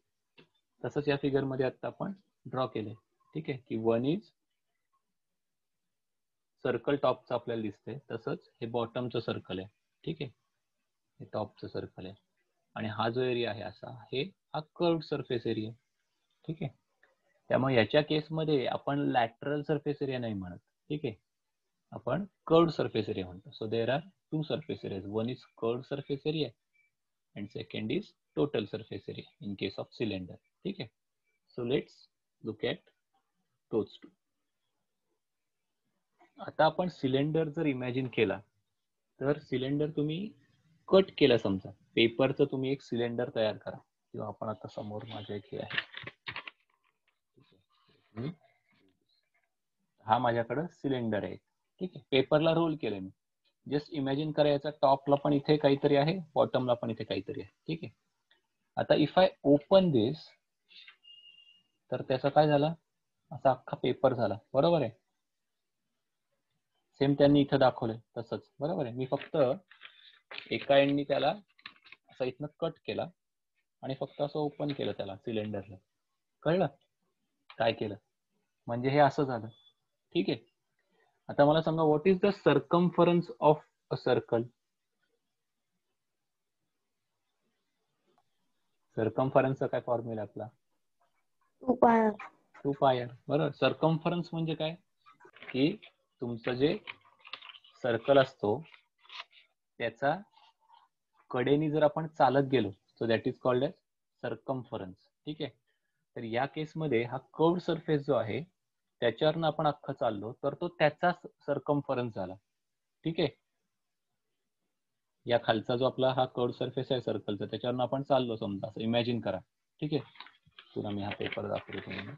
तसंच या फिगर मध्ये आता आपण ड्रॉ केलंय. ठीक आहे. की 1 इज सर्कल टॉपचं आपल्याला दिसतंय, तसंच हे बॉटमचं सर्कल आहे. ठीक आहे. हे टॉपचं सर्कल आहे आणि हा जो एरिया आहे असा हा कर्व्ड सरफेस एरिया. ठीक आहे. त्यामुळे याच्या केसमध्ये आपण लॅटरल सरफेस एरिया नाही म्हणत. ठीक आहे. आपण कर्व्ड सरफेस एरिया म्हणतो. So there are two surface areas. One is curved surface area and second is total surface area in case of cylinder. ठीक आहे. So let's look at those two. आता आपण सिलेंडर जर imagine केला तर cylinder तुम्ही cut केला. समजा पेपरचं तुम्ही एक सिलेंडर तयार करा किंवा आपण आता समोर माझ्या एक हे आहे, हा माझ्याकडे सिलेंडर आहे. ठीक आहे. पेपरला रोल केलंय मी. जस्ट इमॅजिन करायचा टॉपला पण इथे काहीतरी आहे, बॉटमला पण इथे काहीतरी आहे. ठीक आहे. आता इफ आय ओपन दिस तर त्याचा काय झाला? असा अख्खा पेपर झाला. बरोबर आहे. सेम त्यांनी इथं दाखवलंय तसंच. बरोबर आहे. मी फक्त एका एंडनी त्याला असा इथनं कट केला आणि फक्त असं ओपन केलं त्याला सिलेंडरला. कळलं काय केलं? म्हणजे हे असं झालं. ठीक आहे. आता मला सांगा what is the circumference of a circle? सर्कम्फरन्सचा काय फॉर्म्युला आपला? 2 पाय. 2 पाय. बरोबर. सर्कम्फरन्स म्हणजे काय? की तुमचं जे सर्कल असतो त्याचा कडेनी जर आपण चालत गेलो so that is called as circumference. ठीक आहे. तर या केसमध्ये हा कर्व्ड सरफेस जो आहे त्याच्यावरनं आपण अख्खं चाललो तर तो त्याचा सर्कम्फरन्स झाला. ठीक आहे, या खालचा जो आपला हा कर्व्ड सरफेस आहे सर्कलचा त्याच्यावरनं आपण चाललो समजा, असं इमॅजिन करा. ठीक आहे, तुला मी हा पेपर दाखवतो तुम्हाला.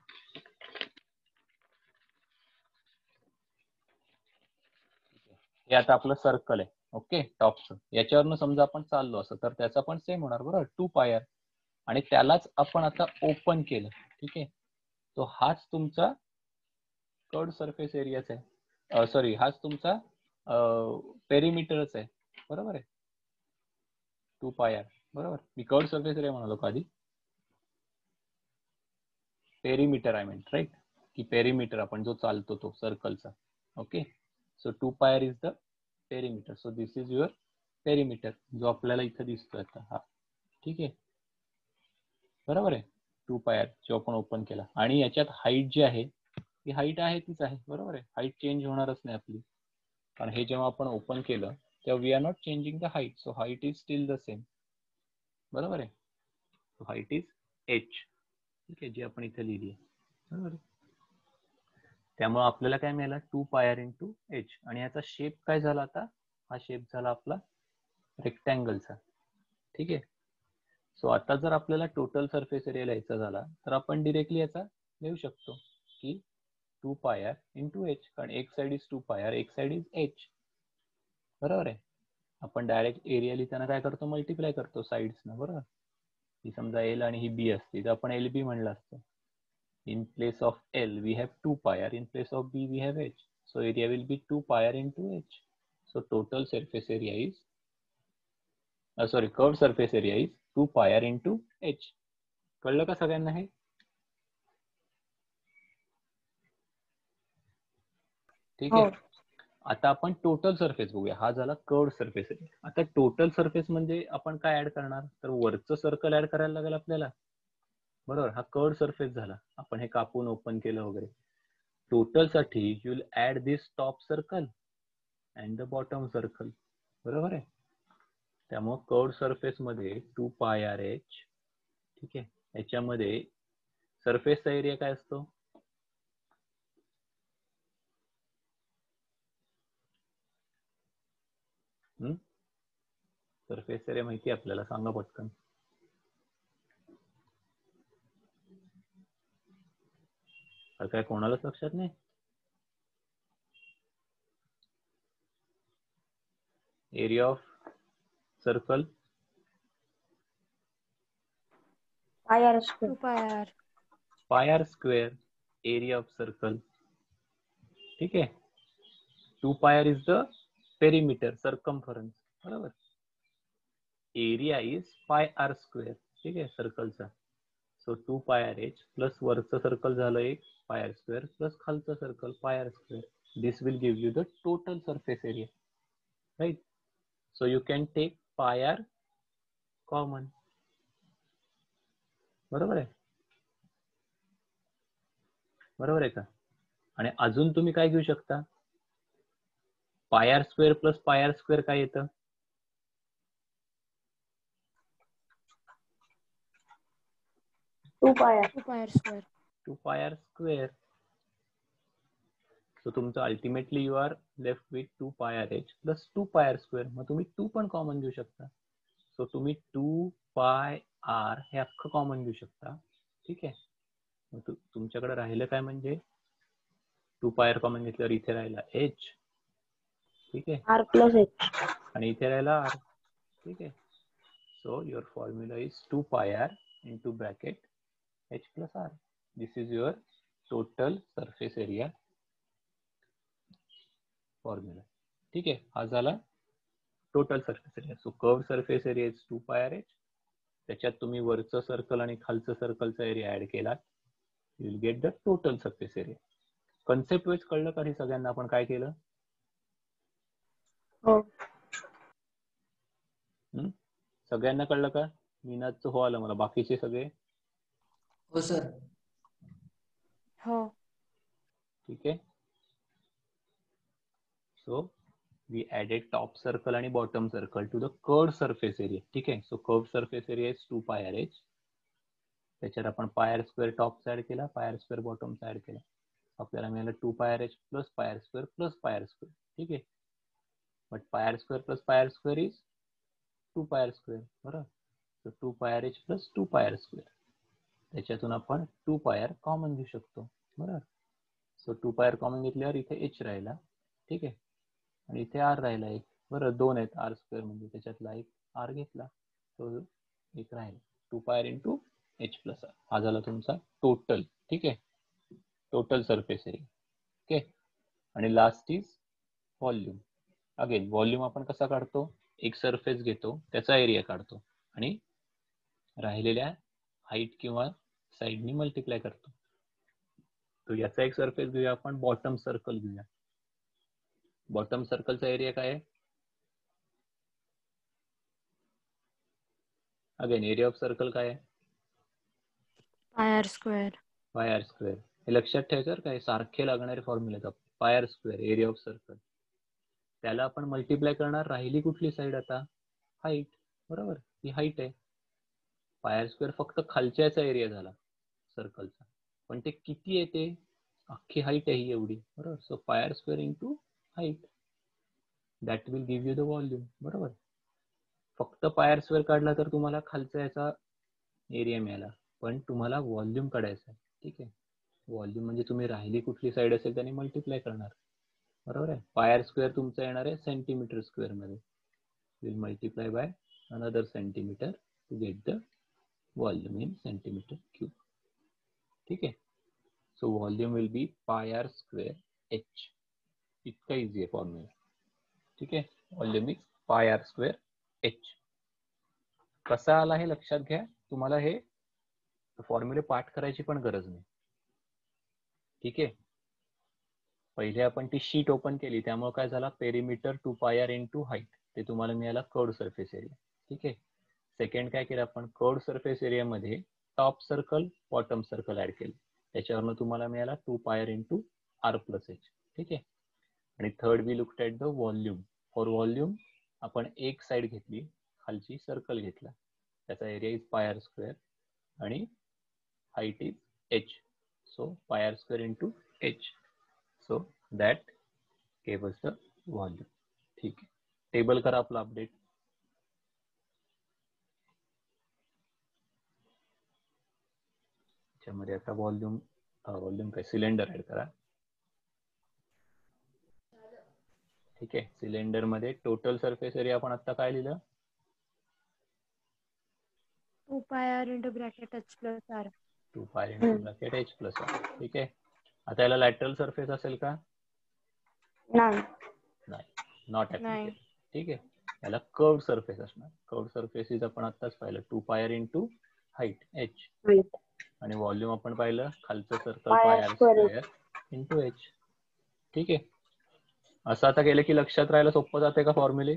हे आता आपलं सर्कल आहे. ओके, टॉपचं याच्यावरनं समजा आपण चाललो असं तर त्याचा पण सेम होणार बरोबर, 2πr. आणि त्यालाच आपण आता ओपन केलं. ठीक आहे, तो हाच तुमचा कर्व्ड सरफेस एरियाच आहे, सॉरी हाच तुमचा पेरिमीटरच आहे. बरोबर आहे, 2πr. बरोबर, मी कर्व्ड सरफेस एरिया म्हणालो का आधी? पेरिमीटर आय मीन, राईट, की पेरिमीटर आपण जो चालतो तो सर्कलचा. Okay, so 2πr is the perimeter. So this is your perimeter जो आपल्याला इथं दिसतोय आता हा. ठीक आहे, बरोबर आहे, 2πr जो आपण ओपन केला. आणि याच्यात हाईट जी आहे ही हाईट आहे तीच आहे. बरोबर आहे, हाईट चेंज होणारच नाही आपली, कारण हे जेव्हा आपण ओपन केलं तेव्हा we are not changing the height, so height is still the same. बरोबर आहे, हाईट इज h. ठीक आहे, जी आपण इथे लिहिली आहे. बरोबर आहे, त्यामुळे आपल्याला काय मिळालं 2πr into h. आणि याचा शेप काय झाला आता? हा शेप झाला आपला रेक्टँगलचा. ठीक आहे, सो आता जर आपल्याला टोटल सरफेस एरिया लिहायचा झाला तर आपण डिरेक्टली याचा लिहू शकतो की 2πr into h, कारण एक साइड इज 2πr, एक साइड इज h. बरोबर आहे, आपण डायरेक्ट एरिया लिहिताना काय करतो, मल्टिप्लाय करतो साइड्स ना. बरोबर, ही समजा एल आणि ही बी असती तर आपण LB म्हणलं असतं. In place of L we have 2πr, in place of B we have h, so area will be 2πr into h. So total surface area is curved surface area is 2πr into h. कळलं का सगळ्यांना हे? ठीक आहे, आता आपण total surface बघूया. हा झाला कर्व्ड सरफेस एरिया. आता टोटल सरफेस म्हणजे आपण काय ऍड करणार, तर वरचं सर्कल ऍड करायला लागेल आपल्याला. बरोबर, हा कर्व्ड सरफेस झाला, आपण हे कापून ओपन केलं वगैरे. टोटल साठी you will add this top circle and the bottom circle. बरोबर आहे, त्यामुळे कर्व्ड सरफेस मध्ये 2πrh. ठीक आहे, याच्यामध्ये सरफेसचा एरिया काय असतो? सरफेस एरिया माहिती आपल्याला, सांगा पटकन. काय कोणालाच लक्षात नाही? Area of circle πr square. 2πr. πr square area of circle. ठीक आहे, 2πr is the perimeter, circumference. बरोबर, एरिया इज πr स्क्वेअर. ठीक आहे, सर्कलचा. सो 2πrh प्लस वरचं सर्कल झालं एक πr स्क्वेअर प्लस खालचं circle πr square. This will give you the total surface area. Right, so you can take πr common. बरोबर आहे, बरोबर आहे का? आणि अजून तुम्ही काय घेऊ शकता, πr square plus πr square काय येतं? 2πr. 2πr square. 2πr square. So तुमचं ultimately you are left with 2πrh plus 2πr square. मग तुम्ही 2 पण कॉमन घेऊ शकता. सो तुम्ही 2πr हे अख्खं कॉमन घेऊ शकता. ठीक आहे, मग तुमच्याकडे राहिलं काय, म्हणजे 2πr कॉमन घेतल्यावर इथे राहिला h. ठीक आहे, r plus h. आणि इथे राहिला r. ठीक आहे, so your formula is 2πr into bracket h plus r. This is your total surface area formula. ठीक आहे, हा झाला total surface area. So curved surface area is 2πrh. त्याच्यात तुम्ही वरचं सर्कल आणि खालचं सर्कलचा एरिया ऍड केला, you will get the total surface area. Concept wise कळलं का हे सगळ्यांना आपण काय केलं? हो, सगळ्यांना कळलं का? मीनाचं हो आलं मला, बाकीचे सगळे? हो सर. हो. ठीक आहे, so we added top circle आणि bottom circle to the curved surface area. ठीक आहे, so curved surface area is 2πrh. त्याच्यात आपण पायर स्क्वेअर टॉपचा ऍड केला, पायर स्क्वेअर बॉटमचा ऍड केला, आपल्याला मिळालं 2 पायर H plus pi r square plus pi r square. ठीक आहे. बट पायर square plus pi r square is 2 पायर स्क्वेअर. बरोबर. तर 2 पायर एच प्लस 2 पायर स्क्वेअर. त्याच्यातून आपण 2 पायर कॉमन घेऊ शकतो. बरोबर. सो 2 पायर कॉमन घेतल्यावर इथे एच राहिला. ठीक आहे. आणि इथे आर राहिला एक. बरं 2 आहेत आर स्क्वेअर म्हणजे त्याच्यातला एक आर घेतला तो एक राहिला. 2 pi r into H plus R हा झाला तुमचा टोटल. ठीक आहे. Total surface area. ओके. आणि last is volume. Again volume आपण कसा काढतो, एक सरफेस घेतो त्याचा एरिया काढतो आणि राहिलेल्या हाईट किंवा साईडनी मल्टिप्लाय करतो. तो याचा एक सरफेस घेऊया आपण, बॉटम सर्कल घेऊया. बॉटम सर्कलचा एरिया काय आहे? अगेन एरिया ऑफ सर्कल काय आहे? पायर स्क्वेअर. Pi r square. हे लक्षात ठेवायचं काय, सारखे लागणारे फॉर्म्युले आहेत. पायर स्क्वेअर एरिया ऑफ सर्कल, त्याला आपण मल्टिप्लाय करणार. राहिली कुठली साईड आता? हाईट. बरोबर. ही हाईट आहे. पायर स्क्वेअर फक्त खालच्याचा एरिया झाला सर्कलचा, पण ते किती येते? अख्खी हाईट आहे ही एवढी. बरोबर. So pi r square into height that will give you the volume. बरोबर. फक्त पायर स्क्वेअर काढला तर तुम्हाला खालचा याचा एरिया मिळाला, पण तुम्हाला व्हॉल्यूम काढायचा आहे. ठीक आहे. व्हॉल्यूम म्हणजे तुम्ही राहिली कुठली साईड असेल त्याने मल्टिप्लाय करणार. बरोबर आहे. पायर स्क्वेअर तुमचा येणार आहे सेंटीमीटर स्क्वेअर मध्ये. Will multiply by another centimetre to get the volume in centimetre cube. ठीक आहे. So volume will be pi r square H. इतका इझी आहे फॉर्म्युला. ठीक आहे. Volume is pi r square H. कसा आला हे लक्षात घ्या. तुम्हाला हे फॉर्म्युले पाठ करायची पण गरज नाही. ठीक आहे. पहिले आपण ती शीट ओपन केली त्यामुळे काय झाला, पेरिमीटर 2 पायर इंटू हाईट ते तुम्हाला मिळाला कर्व्ड सरफेस एरिया. ठीक आहे. सेकंड काय केलं आपण, कर्व्ड सरफेस एरिया मध्ये top circle bottom circle add केले, त्याच्यावरनं तुम्हाला मिळाला 2 pi r into R plus H. ठीक आहे. आणि third we looked at the volume. For volume आपण एक साइड घेतली, खालची सर्कल घेतला, त्याचा एरिया इज पायर स्क्वेअर आणि height is H. So pi r square into H. So that gave us the volume. ठीक आहे. टेबल करा आपला अपडेट. त्याच्यामध्ये आता व्हॉल्यूम काय सिलेंडर ऍड करा. ठीक आहे. सिलेंडर मध्ये टोटल सरफेस एरिया आपण आता काय लिहिलं? 2 pi r into bracket H plus R. 2 pi into bracket H plus R. ठीक आहे. आता याला लॅटरल सरफेस असेल का? नाही. Not applicable. ठीक आहे. याला कर्व्ड सरफेस असणार. कर्व्ड सरफेसेस आपण आताच पाहिलं 2 पायर इंटू हाईट एच आणि व्हॉल्यूम आपण पाहिलं खालचं सर्कल पायर स्क्वेअर इंटू एच. ठीक आहे. असं आता केलं की लक्षात राहायला सोपं जाते का फॉर्म्युले?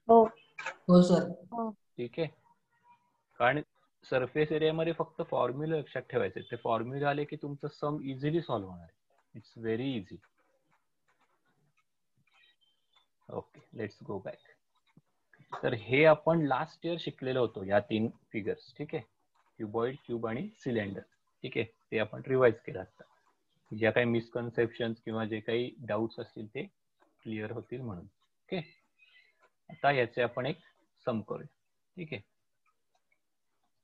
हो. हो सर. ठीक आहे. कारण सरफेस एरिया मध्ये फक्त फॉर्म्युले लक्षात ठेवायचे. ते फॉर्म्युले आले की तुमचं सम इझिली सॉल्व्ह होणार आहे. It's very easy. Okay. Let's go back. तर हे आपण लास्ट इयर शिकलेलो होतो या 3 फिगर्स. ठीक आहे. क्युबॉइड, क्यूब आणि सिलेंडर. ठीक आहे. ते आपण रिवाइज केलं आता. ज्या काही मिसकन्सेप्शन किंवा जे काही डाऊट्स असतील ते क्लिअर होतील म्हणून. ओके. आता याचे आपण एक सम करूया. ठीक आहे.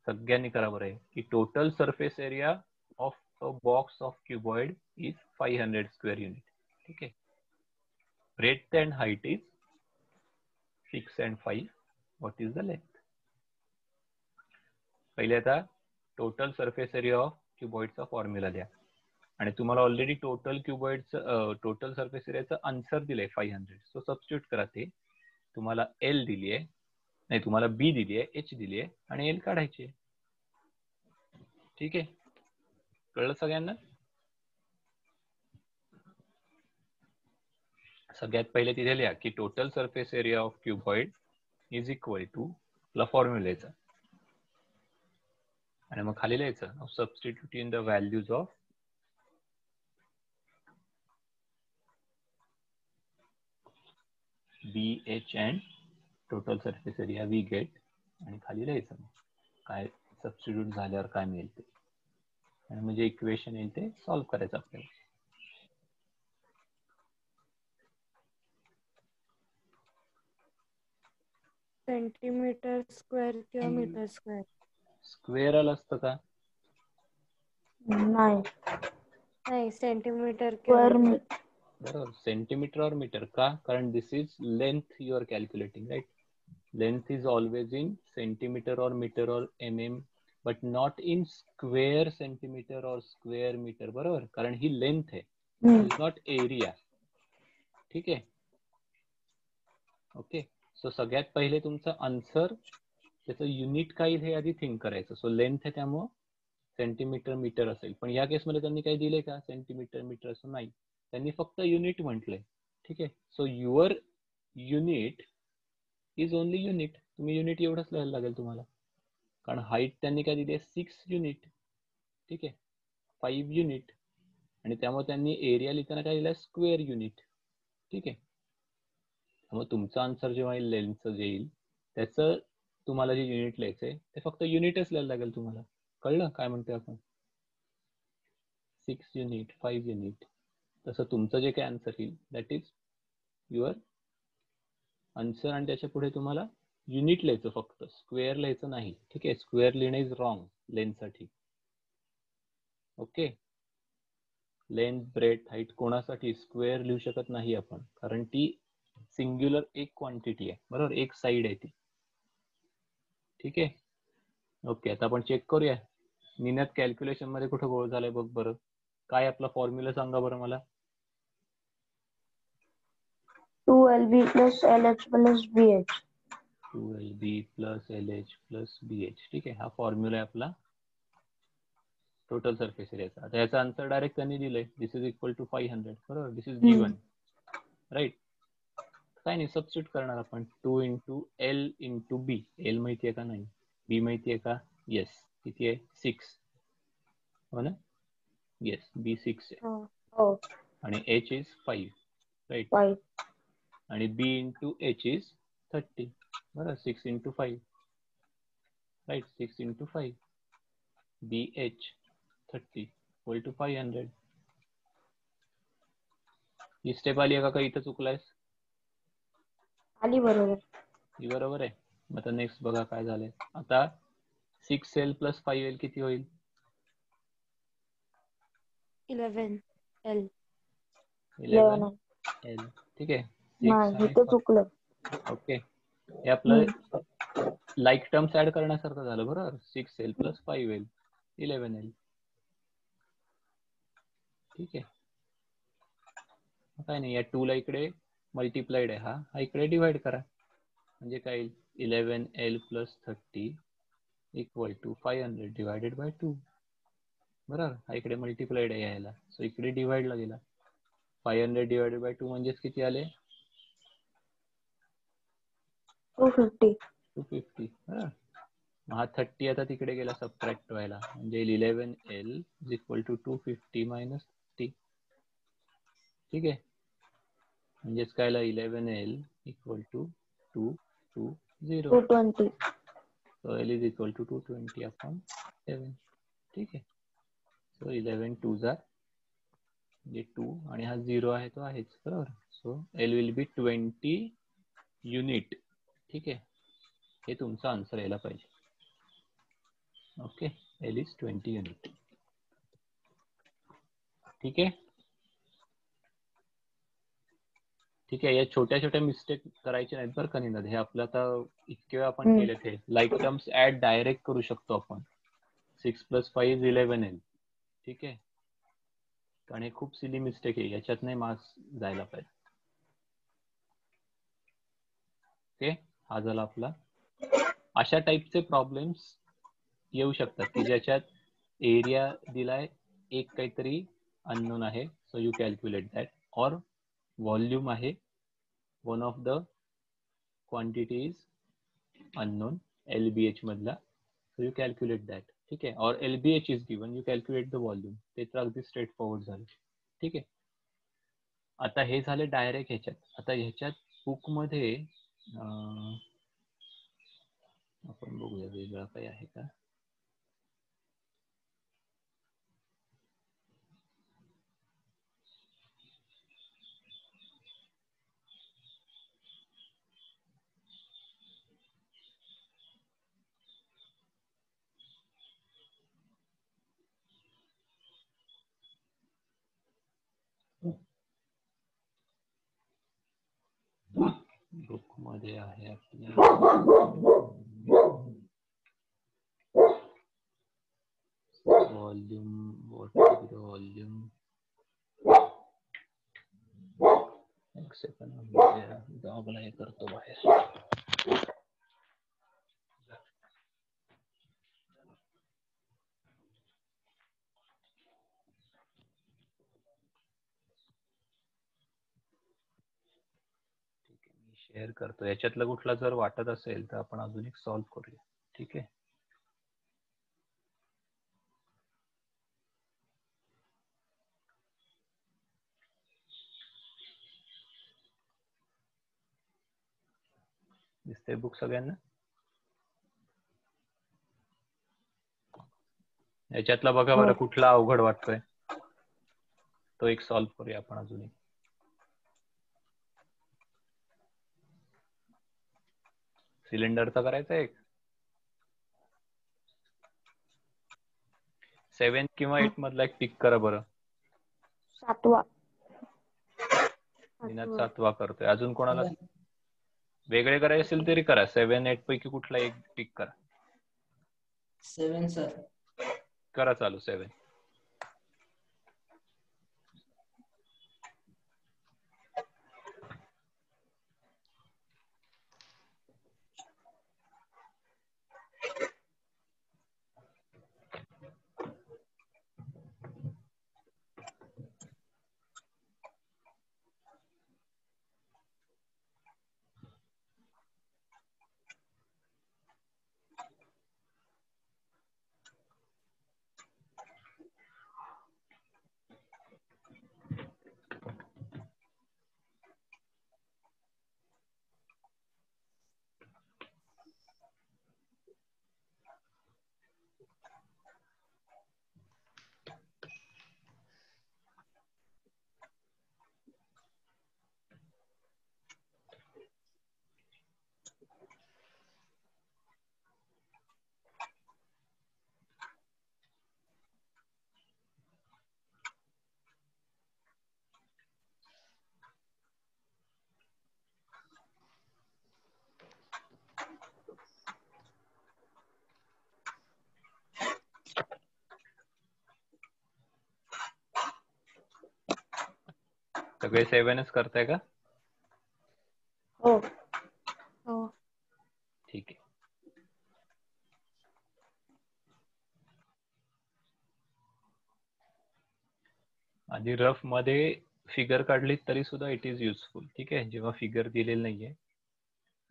सगळ्यांनी करा बरं आहे की total surface area of a box of cuboid is 500 square unit. ठीक आहे. Breadth and height is 6 and 5. What is the length? पहिले आता टोटल सरफेस एरिया ऑफ क्युबॉइडचा फॉर्म्युला द्या आणि तुम्हाला ऑलरेडी टोटल सरफेस एरियाचं आन्सर दिलंय 500. सो सबस्टिट्यूट करा. ते तुम्हाला एल दिली आहे, नाही तुम्हाला बी दिली आहे, एच दिली आहे आणि एल काढायची आहे. ठीक आहे. कळलं सगळ्यांना? सगळ्यात पहिले तिथे लिहा की total surface area of cuboid is equal to ला फॉर्म्युलेचा आणि मग खाली लिहायचं substitute in the values of B H and total surface area we get आणि खाली लिहायचं काय सबस्टिट्यूट झाल्यावर काय मिळेल ते, आणि म्हणजे इक्वेशन येईल ते सॉल्व्ह करायचं आपल्याला. सेंटीमीटर स्क्वेअर किंवा मीटर स्क्वेअर. स्क्वेअर आलं असतं का? नाही सेंटीमीटर किंवा स्क्वेअर मीटर. बरोबर, सेंटीमीटर और मीटर का? कारण this is length you are calculating, right? Length is always in centimetre और मीटर और mm, but not in square centimetre और स्क्वेअर मीटर. बरोबर, कारण ही लेंथ आहे, इज नॉट एरिया. ठीक आहे, ओके. सो सगळ्यात पहिले तुमचं आन्सर त्याचं युनिट काय हे आधी थिंक करायचं. सो लेंथ आहे त्यामुळं सेंटीमीटर मीटर असेल, पण या केसमध्ये त्यांनी काही दिले का सेंटीमीटर मीटर? असं नाही, त्यांनी फक्त युनिट म्हटलंय. ठीक आहे, so your unit is only unit. तुम्ही युनिट एवढंच लिहायला लागेल तुम्हाला, कारण हाईट त्यांनी काय दिली आहे 6 युनिट. ठीक आहे, 5 युनिट, आणि त्यामुळे त्यांनी एरिया लिहिताना काय दिलं स्क्वेअर युनिट. ठीक आहे, त्यामुळे तुमचं आन्सर जेव्हा येईल लेंथचं जे येईल त्याचं तुम्हाला जे युनिट लिहायचंय ते फक्त युनिटच लिहायला लागेल तुम्हाला. कळलं काय म्हणतोय आपण? 6 युनिट, 5 युनिट, तसं तुमचं जे काय आन्सर येईल दॅट इज युअर आन्सर, आणि त्याच्या पुढे तुम्हाला युनिट लिहायचं फक्त, स्क्वेअर लिहायचं नाही. ठीक आहे, स्क्वेअर लिहिणं इज रॉंग लेंथसाठी. ओके, लेंथ ब्रेथ हाईट कोणासाठी स्क्वेअर लिहू शकत नाही आपण, कारण ती सिंग्युलर एक क्वांटिटी आहे. बरोबर, एक साइड आहे ती. ठीक आहे, ओके. आता आपण चेक करूया निनाद कॅल्क्युलेशन मध्ये कुठं गोळ झालाय बघ बरं. काय आपला फॉर्म्युला सांगा बरं मला. 2LB plus LH plus BH. 2LB plus LH plus BH. ठीक आहे, हा फॉर्म्युला आहे आपला टोटल सरफेस एरियाचा. आता याचा आन्सर डायरेक्ट त्यांनी दिलंय, दिस इज इक्वल टू 500. बरोबर, दिस इज गिवन, राईट? काय नाही, सबस्टिट्यूट करणार आपण. 2 into L into B. L माहिती आहे का? नाही. B माहिती आहे का? येस. किती आहे? 6. हो ना? येस, B 6 आहे. हो. आणि H इज 5, राईट? 5. आणि B इंटू H इज 30. बरोबर, 6 इंटू 5, राईट? 6 इंटू 5, BH 30 इक्वल टू 500. ही स्टेप आली आहे का? इथं चुकलायस? आली बरोबर. ही बरोबर आहे. मग आता नेक्स्ट बघा काय झालंय. आता 6L प्लस 5L किती होईल? 11L. 11L. ठीक आहे, 6 आणि इथं चुकलं. ओके, हे आपलं लाईक टर्म्स ऍड करण्यासारखं झालं. बरोबर, 6L प्लस 5L 11L. ठीक आहे, काय नाही, या 2 ला इकडे मल्टिप्लाइड आहे, हा इकडे डिवाइड करा, म्हणजे काय येईल 11L plus 30 equal to 500 divided by 2. बरोबर, हा इकडे मल्टिप्लाइड आहे यायला, सो इकडे डिवाइडला गेला. 500 डिवायडेड बाय 2 म्हणजेच किती आले? 250. 250. हा 30 आता तिकडे गेला सबट्रॅक्ट व्हायला, म्हणजे 11L is equal to 250 minus 30. ठीक आहे, म्हणजेच काय 11L equal to 220. 220. So L is equal to 220 upon 7. ठीक आहे, सो 11 2s are म्हणजे 2, आणि हा 0 आहे तो आहेच. बरोबर, so L will be 20 unit. ठीक आहे, हे तुमचा आन्सर यायला पाहिजे. Okay, L is 20 unit. ठीक आहे, ठीक आहे. या छोट्या छोट्या मिस्टेक करायच्या नाहीत बरं का निनाद. हे आपलं आता इतके वेळा आपण केले ते लाईक टर्म्स ऍड डायरेक्ट करू शकतो आपण. 6 प्लस 5 इज 11L. ठीक आहे, कारण हे खूप सिली मिस्टेक आहे, याच्यात नाही मार्क्स जायला पाहिजे. ओके, हा झाला आपला. अशा टाईपचे प्रॉब्लेम्स येऊ शकतात की ज्याच्यात एरिया दिलाय एक काहीतरी अननोन आहे, सो यू कॅल्क्युलेट दॅट, और व्हॉल्यूम आहे one of the quantity is unknown LBH मधला, सो यू कॅल्क्युलेट दॅट. ठीक आहे, और LBH is given, you calculate the volume. ते तर अगदी स्ट्रेट फॉरवर्ड झालं. ठीक आहे, आता हे झाले डायरेक्ट ह्याच्यात. आता ह्याच्यात बुक मध्ये आपण बघूया वेगळा काही आहे का. मध्ये आहे आपली व्हॉल्यूम एक सेकंड डॉगला हे करतो बाहेर. शेअर करतो. याच्यातलं कुठला जर वाटत असेल तर आपण अजून एक सॉल्व्ह करूया. ठीक आहे. दिसते बुक सगळ्यांना? याच्यातला बघा बरं कुठला अवघड वाटतोय तो एक सॉल्व्ह करूया आपण अजून एक. सिलेंडरचा करायचा एक 7 किंवा 8 मधला एक टिक करा बरं. 7वा. दिनात 7वा करतोय. अजून कोणाला वेगळे करायचे असेल तरी करा. 7, 8 पैकी कुठला एक टिक करा. 7 सर. करा चालू 7. सगळे 7च करताय का? हो. हो. ठीक आहे. आधी रफ मध्ये फिगर काढली तरी सुद्धा इट इज युजफुल. ठीक आहे. जेव्हा फिगर दिलेली नाहीये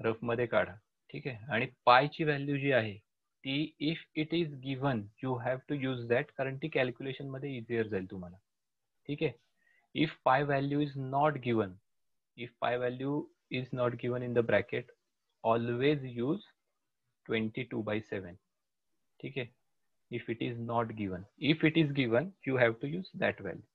रफ मध्ये काढा. ठीक आहे. आणि पायची व्हॅल्यू जी आहे ती if it is given you have to use that, कारण ती कॅल्क्युलेशन मध्ये इझियर जाईल तुम्हाला. ठीक आहे. इफ पाय value is not given, if pi value is not given in the bracket, always use 22/7. ठीक है. If it is not given, if it is given, you have to use that value.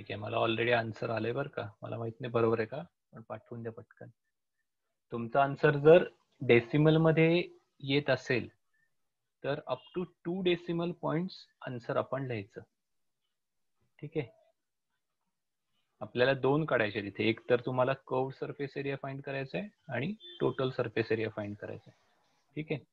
ठीक आहे, मला already answer आले बरं का, मला माहित नाही बरोबर आहे का, पण पाठवून द्या पटकन. तुमचा आन्सर जर डेसिमल मध्ये येत असेल तर up to 2 decimal points answer आपण लिहायचं. ठीक आहे, आपल्याला 2 काढायचे तिथे, एक तर तुम्हाला कर्व सरफेस एरिया फाइंड करायचा आहे आणि टोटल सरफेस एरिया फाइंड करायचा आहे. ठीक आहे,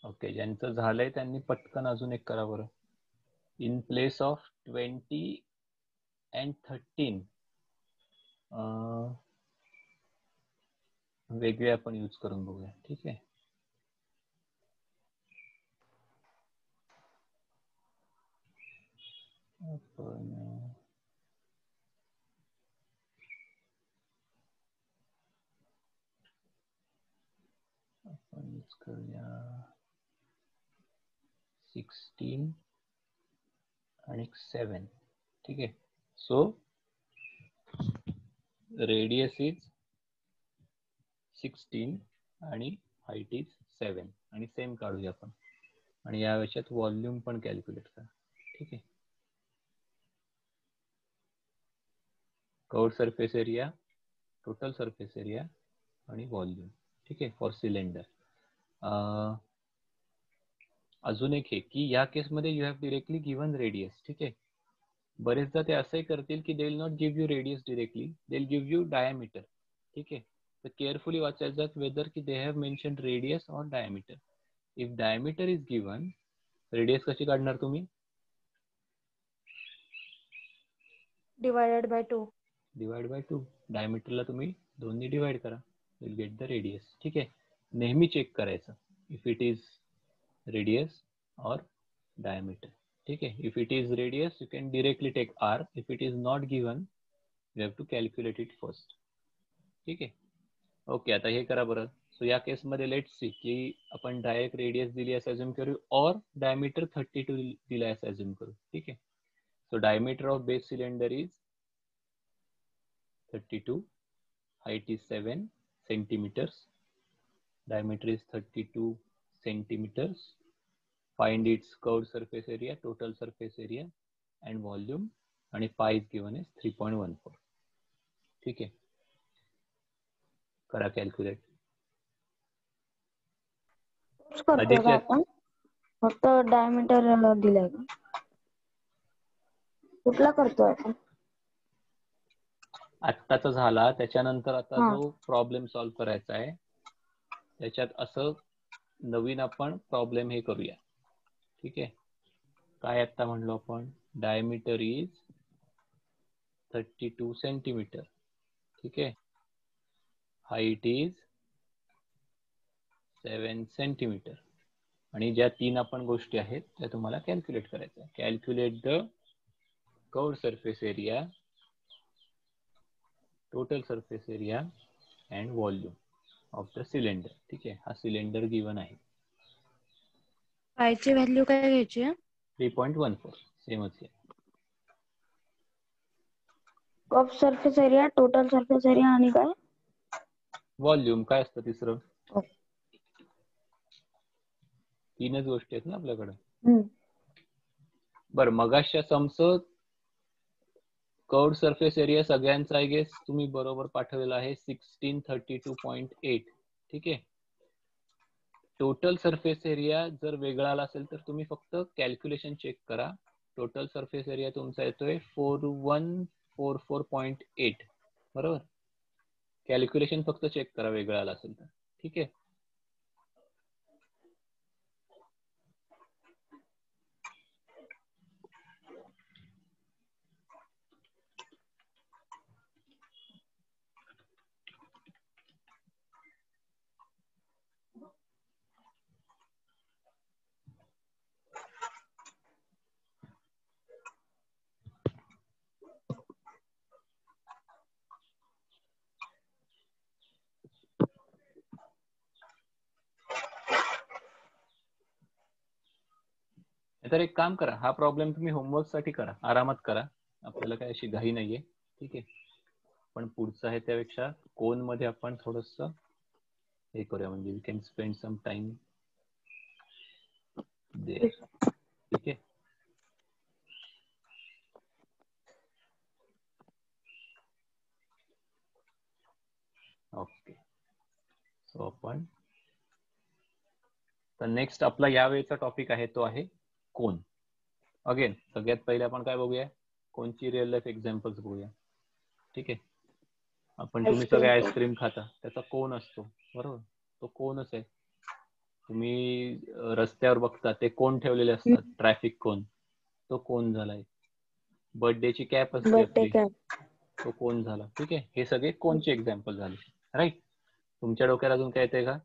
ओके, ज्यांचं झालंय त्यांनी पटकन अजून एक करा बरं. इन प्लेस ऑफ 20 and 13 वेगळे आपण यूज करून बघूया. ठीक आहे, आपण यूज करूया 16 आणि 7. ठीक आहे, सो रेडियस इज 16 आणि हाईट इज 7 आणि सेम काढूया आपण आणि या वेळेत व्हॉल्यूम पण कॅल्क्युलेट करा. ठीक आहे, curved surface area, total surface area आणि व्हॉल्यूम. ठीक आहे, फॉर सिलेंडर. अजून एक हे की या केसमध्ये you have directly given radius. ठीक आहे, बरेचदा ते असंही करतील की they will not give you radius directly, they will give you diameter. ठीक आहे, तर केअरफुली वाचायचं वेदर की they have mentioned radius or diameter. If diameter is given, radius कशी काढणार तुम्ही? Divided by 2. Divide by 2. डायमीटरला तुम्ही 2 ने डिवाइड करा, विल गेट द रेडियस. ठीक आहे, नेहमी चेक करायचं इफ इट इज रेडियस और डायमीटर. ठीक आहे, if it is radius you can directly take r. If it is not given you have to calculate it first. ठीक आहे, ओके, आता हे करा बरं. सो या केसमध्ये लेट्स सी की आपण डायरेक्ट रेडियस दिली असं अज्युम करू और डायमीटर 32 दिला असं अज्युम करू. ठीक आहे, so diameter of base cylinder is 32, height is 7 centimeters, diameter is 32 centimeters. Find its curved surface area, total surface area and volume, and pi is given as 3.14. ठीक आहे, करा कॅल्क्युलेट. करतोय का आपण? फक्त डायमीटर दिलाय का? कुठला करतोय आपण? आत्ताचा झाला, त्याच्यानंतर आता हा. जो प्रॉब्लेम सॉल्व्ह करायचा आहे त्याच्यात असं नवीन आपण प्रॉब्लेम हे करूया. ठीक आहे, काय आता म्हणलो आपण? Diameter is 32 centimetre. ठीक आहे, हाईट इज 7 सेंटीमीटर आणि ज्या 3 आपण गोष्टी आहेत त्या तुम्हाला कॅल्क्युलेट करायच्या. Calculate the curved surface area, total surface area and volume of the cylinder. ठीक आहे, हा सिलेंडर गिवन आहे. पायची व्हॅल्यू काय घ्यायची? 3.14 सेमच आहे. Curved surface area, total surface area आणि काय? व्हॉल्यूम काय असतं तिसरं? ओके. 3च गोष्टी आहेत ना आपल्याकडे. हम्म. बरं, मगाशच्या समचं कर्व्ड सरफेस एरिया सगळ्यांचा आय गेस तुम्ही बरोबर पाठवलेला आहे 1632.8. ठीक आहे, टोटल सरफेस एरिया जर वेगळा आला असेल तर तुम्ही फक्त कॅल्क्युलेशन चेक करा. टोटल सरफेस एरिया तुमचा येतोय 4144.8. बरोबर, कॅल्क्युलेशन फक्त चेक करा वेगळा आला असेल तर. ठीक आहे, तर एक काम करा, हा प्रॉब्लेम तुम्ही होमवर्क साठी करा, आरामात करा, आपल्याला काय अशी घाई नाहीये. ठीक आहे, पण पुढचं आहे त्यापेक्षा कोन मध्ये आपण थोडस हे करूया, म्हणजे we can spend some time there. ठीक आहे. ओके, सो आपण तर नेक्स्ट आपला यावेळेचा टॉपिक आहे तो आहे कोन. अगेन सगळ्यात पहिले आपण काय बघूया, कोणची रिअल लाईफ एक्झाम्पल्स बघूया. ठीक आहे, आपण तुम्ही सगळे आईस्क्रीम खाता, त्याचा कोन असतो बरोबर, तो कोनच आहे. तुम्ही रस्त्यावर बघता ते कोन ठेवलेले असतात, ट्रॅफिक कोन, तो कोन झालाय. बर्थडेची कॅप असते बर्थडे आपली, कॅप. तो कोन झाला. ठीक आहे, हे सगळे कोनचे एक्झाम्पल झाले. राईट, तुमच्या डोक्यात अजून काय येते का?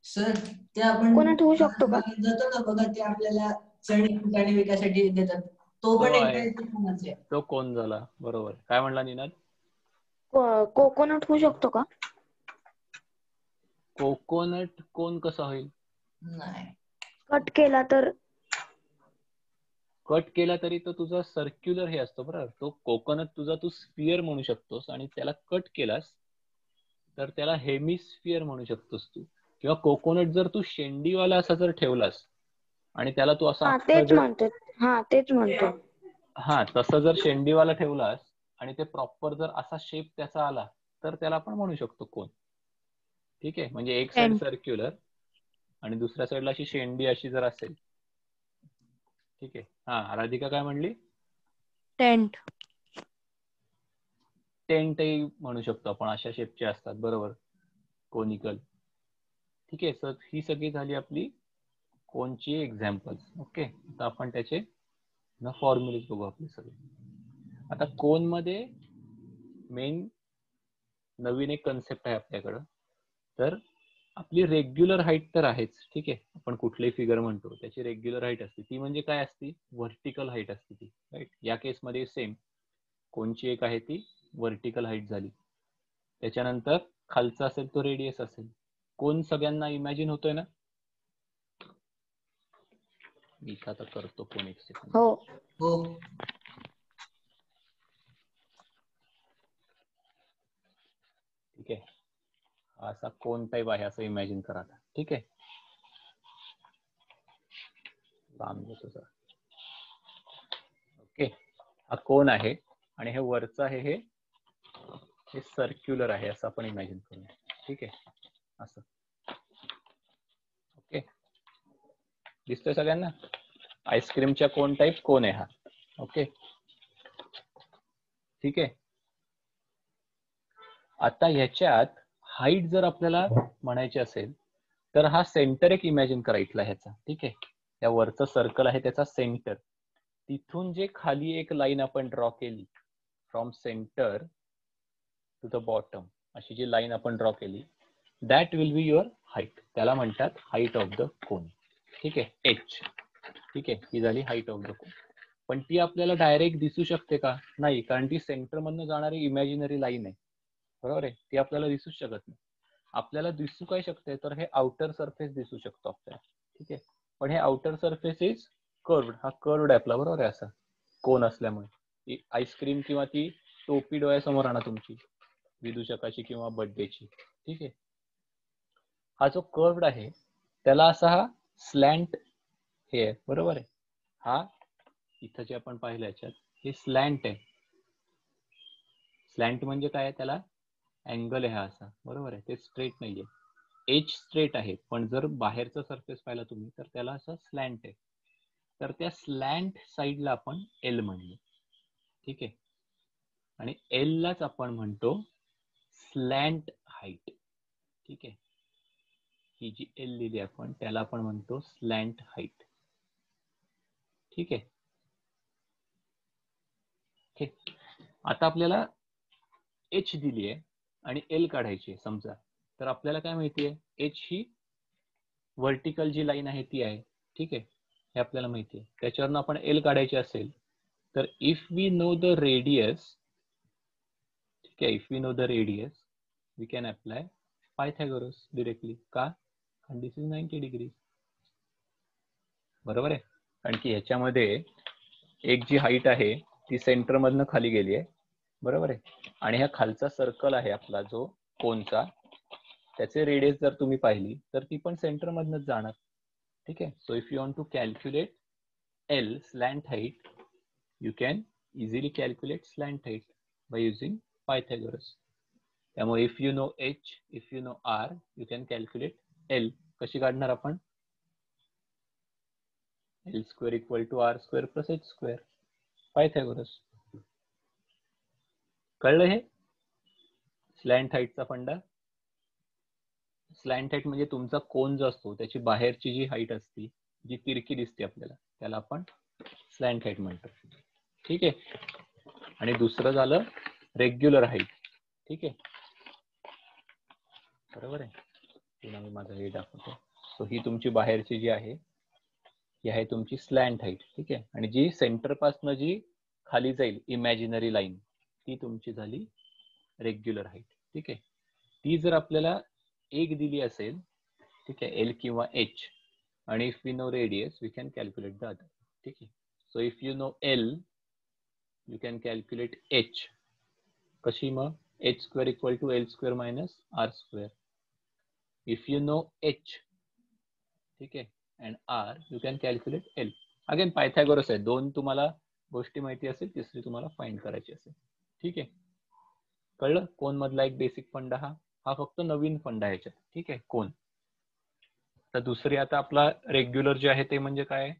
सर ते आपण कोण ठेवू शकतो का? जातो ना बघा, ते आपल्याला चणी फुटाणे विकायसाठी देतात, तो पण तो एक आहे, टाईपचा कोनच आहे. तो कोन झाला. बरोबर, काय म्हणला निनाद? कोकोनट होऊ शकतो का? कोकोनट कोन कसा होईल? नाही, कट केला तर? कट केला तरी तो तुझा सर्क्युलर हे असतो बरोबर. तो कोकोनट तुझा तू स्फिअर म्हणू शकतोस, आणि त्याला कट केलास तर त्याला हेमिस्फिअर म्हणू शकतोस तू. किंवा कोकोनट जर तू शेंडीवाला असा जर ठेवलास आणि त्याला तू असा हा तेच म्हणतो. हा तेच म्हणतो. हा तसं जर शेंडीवाला ठेवलास आणि ते प्रॉपर जर असा शेप त्याचा आला तर त्याला आपण म्हणू शकतो कोन. ठीक आहे, म्हणजे एक साइड सर्क्युलर आणि दुसऱ्या साइडला अशी शेंडी अशी जर असेल. ठीक आहे. हा राधिका काय म्हणली? टेंट. टेंटही म्हणू शकतो आपण, अशा शेपचे असतात बरोबर, कोनिकल. ठीक आहे, सर ही सगळी झाली आपली कोनची एक्झाम्पल. ओके, आता आपण त्याचे फॉर्म्युलेज बघू आपले सगळे. आता कोन मध्ये मेन नवीन एक कन्सेप्ट आहे आपल्याकडं, तर आपली रेग्युलर हाईट तर आहेच. ठीक आहे, आपण कुठलेही फिगर म्हणतो त्याची रेग्युलर हाईट असते, ती म्हणजे काय असती? व्हर्टिकल हाईट असते ती. राईट, या केसमध्ये सेम कोणची एक आहे ती व्हर्टिकल हाईट झाली. त्याच्यानंतर खालचा असेल तो रेडियस असेल. कोन सगळ्यांना इमॅजिन होतोय ना? मी आता करतो कोन एक सेकंड. हो हो ठीक आहे, असा कोन टाईप आहे असं इमॅजिन करा. ठीक आहे, ओके, हा कोन आहे आणि हे वरचं आहे हे सर्क्युलर आहे असं आपण इमॅजिन करूया. ठीक आहे, असं. ओके, दिसतोय सगळ्यांना? आईस्क्रीमच्या कोन टाईप कोन आहे हा. ओके, ठीक आहे. आता ह्याच्यात हाईट जर आपल्याला म्हणायची असेल तर हा सेंटर एक इमॅजिन करा इथला ह्याचा. ठीक आहे, या वरचं सर्कल आहे त्याचा सेंटर. तिथून जे खाली एक लाईन आपण ड्रॉ केली, from centre to the bottom, अशी जी लाईन आपण ड्रॉ केली, that will be your height. त्याला म्हणतात हाईट ऑफ द कोन. ठीक आहे, एच. ठीक आहे, ही झाली हाईट ऑफ द कोन. पण ती आपल्याला डायरेक्ट दिसू शकते का? नाही, कारण ती सेंटर मधनं जाणारी इमॅजिनरी लाईन आहे. बरोबर आहे, ती आपल्याला दिसूच शकत नाही. आपल्याला दिसू काय शकते तर हे आउटर सरफेस दिसू शकतो आपल्याला. ठीक आहे, पण हे आउटर सरफेस इज कर्व्ड. हा कर्व्ड आहे आपला, बरोबर आहे, असा कोन असल्यामुळे. आईस्क्रीम किंवा ती टोपी डोळ्यासमोर आणा तुमची विदूषकाची किंवा बर्थडेची. ठीक आहे, हा जो कर्व्ड आहे त्याला असा हा स्लॅन्ट हे आहे, बरोबर आहे. हा इथं जे आपण पाहिलं याच्यात हे स्लॅन्ट आहे. स्लॅन्ट म्हणजे काय? त्याला अँगल आहे हा असा, बरोबर आहे, ते स्ट्रेट नाहीये. एच स्ट्रेट आहे, पण जर बाहेरचा सरफेस पाहिला तुम्ही तर त्याला असं स्लॅन्ट आहे. तर त्या स्लॅन्ट साईडला आपण एल म्हणूया. ठीक आहे, आणि एल लाच आपण म्हणतो स्लॅन्ट हाईट. ठीक आहे, ही जी एल लिहिली आपण त्याला आपण म्हणतो स्लॅन्ट हाईट. ठीक आहे, ठीक. आता आपल्याला एच दिली आहे आणि एल काढायची आहे समजा, तर आपल्याला काय माहितीये? एच ही व्हर्टिकल जी लाईन आहे ती आहे. ठीक आहे, हे आपल्याला माहिती आहे. त्याच्यावरून आपण एल काढायची असेल तर if we know the radius, ठीक आहे, if we know the radius we can apply Pythagoras directly. का? कारण दिस इज 90 डिग्री. बरोबर आहे, कारण की ह्याच्यामध्ये एक जी हाईट आहे ती सेंटर मधनं खाली गेली आहे, बरोबर आहे, आणि हा खालचा सर्कल आहे आपला जो कोनचा, त्याचे रेडियस जर तुम्ही पाहिली तर ती पण सेंटर मधनच जाणार. ठीक आहे. So if you want to calculate L slant height, you can easily calculate slant height by using Pythagoras. त्यामुळे if you know h, if you know r, you can calculate l. कशी काढणार आपण? l square equal to r square plus h square. Pythagoras. कळलं हे slant हाईटचा फंडा? Slant height म्हणजे तुमचा कोन जो असतो त्याची बाहेरची जी हाईट असते जी तिरकी दिसते आपल्याला, त्याला आपण स्लॅन्ट हाईट म्हणतो. ठीक आहे. आणि दुसरं झालं रेग्युलर हाईट. ठीक आहे, बरोबर आहे. पुन्हा मी माझं हे दाखवतो. सो ही तुमची बाहेरची जी आहे ही आहे तुमची स्लॅन्ट हाईट. ठीक आहे, आणि जी सेंटर पासून जी खाली जाईल इमॅजिनरी लाईन ती तुमची झाली रेग्युलर हाईट. ठीक आहे, ती जर आपल्याला एक दिली असेल, ठीक आहे, एल किंवा एच, आणि if we know radius we can calculate the other. ठीक आहे. So if you know L you can calculate h. कशी मग? h square equal to l square minus r square. If you know h, ठीक आहे, and r, you can calculate l. Again Pythagoras आहे. दोन तुम्हाला गोष्टी माहिती असेल, तिसरी तुम्हाला फाइंड करायची असेल. ठीक आहे, कळलं? कोन मधला एक बेसिक फंडा हा फक्त नवीन फंडा ह्याच्यात. ठीक आहे, कोन. तर दुसरी आता आपला रेग्युलर जे आहे ते म्हणजे काय?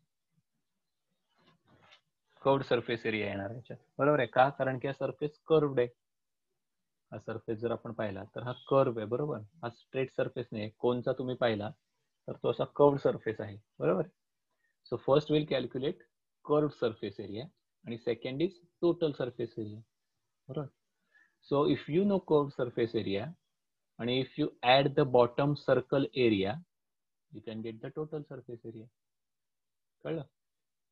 कर्व्ड सरफेस एरिया येणार याच्यात, बरोबर आहे का? कारण की हा सरफेस कर्व्ड आहे. हा सरफेस जर आपण पाहिला तर हा कर्व आहे, बरोबर. हा स्ट्रेट सरफेस नाही. कोणचा तुम्ही पाहिला तर तो असा कर्व्ड सरफेस आहे, बरोबर. So first will calculate curved surface area आणि second is total surface area, बरोबर. So if you know curved surface area आणि if you add the bottom circle area, you can get the total surface area. कळलं?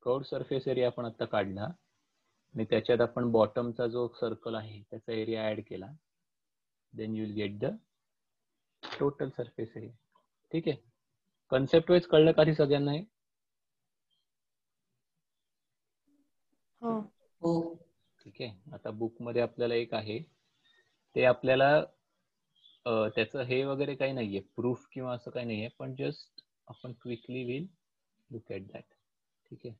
Curved surface area आपण आता काढला आणि त्याच्यात आपण बॉटमचा जो सर्कल आहे त्याचा एरिया ऍड केला, then you will get the total surface area. ठीक आहे, कन्सेप्ट वाईज कळलं का सगळ्यांना हे? हो. ठीक आहे. आता बुक मध्ये आपल्याला एक आहे ते आपल्याला त्याचं हे वगैरे काही नाहीये, प्रूफ किंवा असं काही नाहीये, पण जस्ट आपण quickly will look at that. ठीक आहे,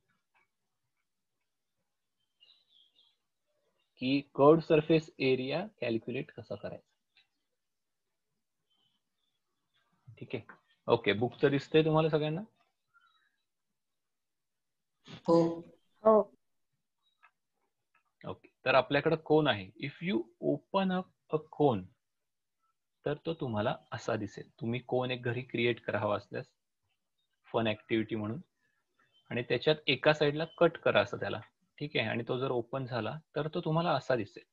की कर्व्ड सरफेस एरिया कॅल्क्युलेट कसा करायचा. ठीक आहे, ओके. बुकचं दिसतंय तुम्हाला सगळ्यांना? हो. हो. ओके, तर आपल्याकडे कोन आहे. If you open up a cone तर तो तुम्हाला असा दिसेल. तुम्ही कोन एक घरी क्रिएट करा हवा असल्यास, फन ऍक्टिव्हिटी म्हणून, आणि त्याच्यात एका साईडला कट करा असं त्याला. ठीक आहे, आणि तो जर ओपन झाला तर तो तुम्हाला असा दिसेल.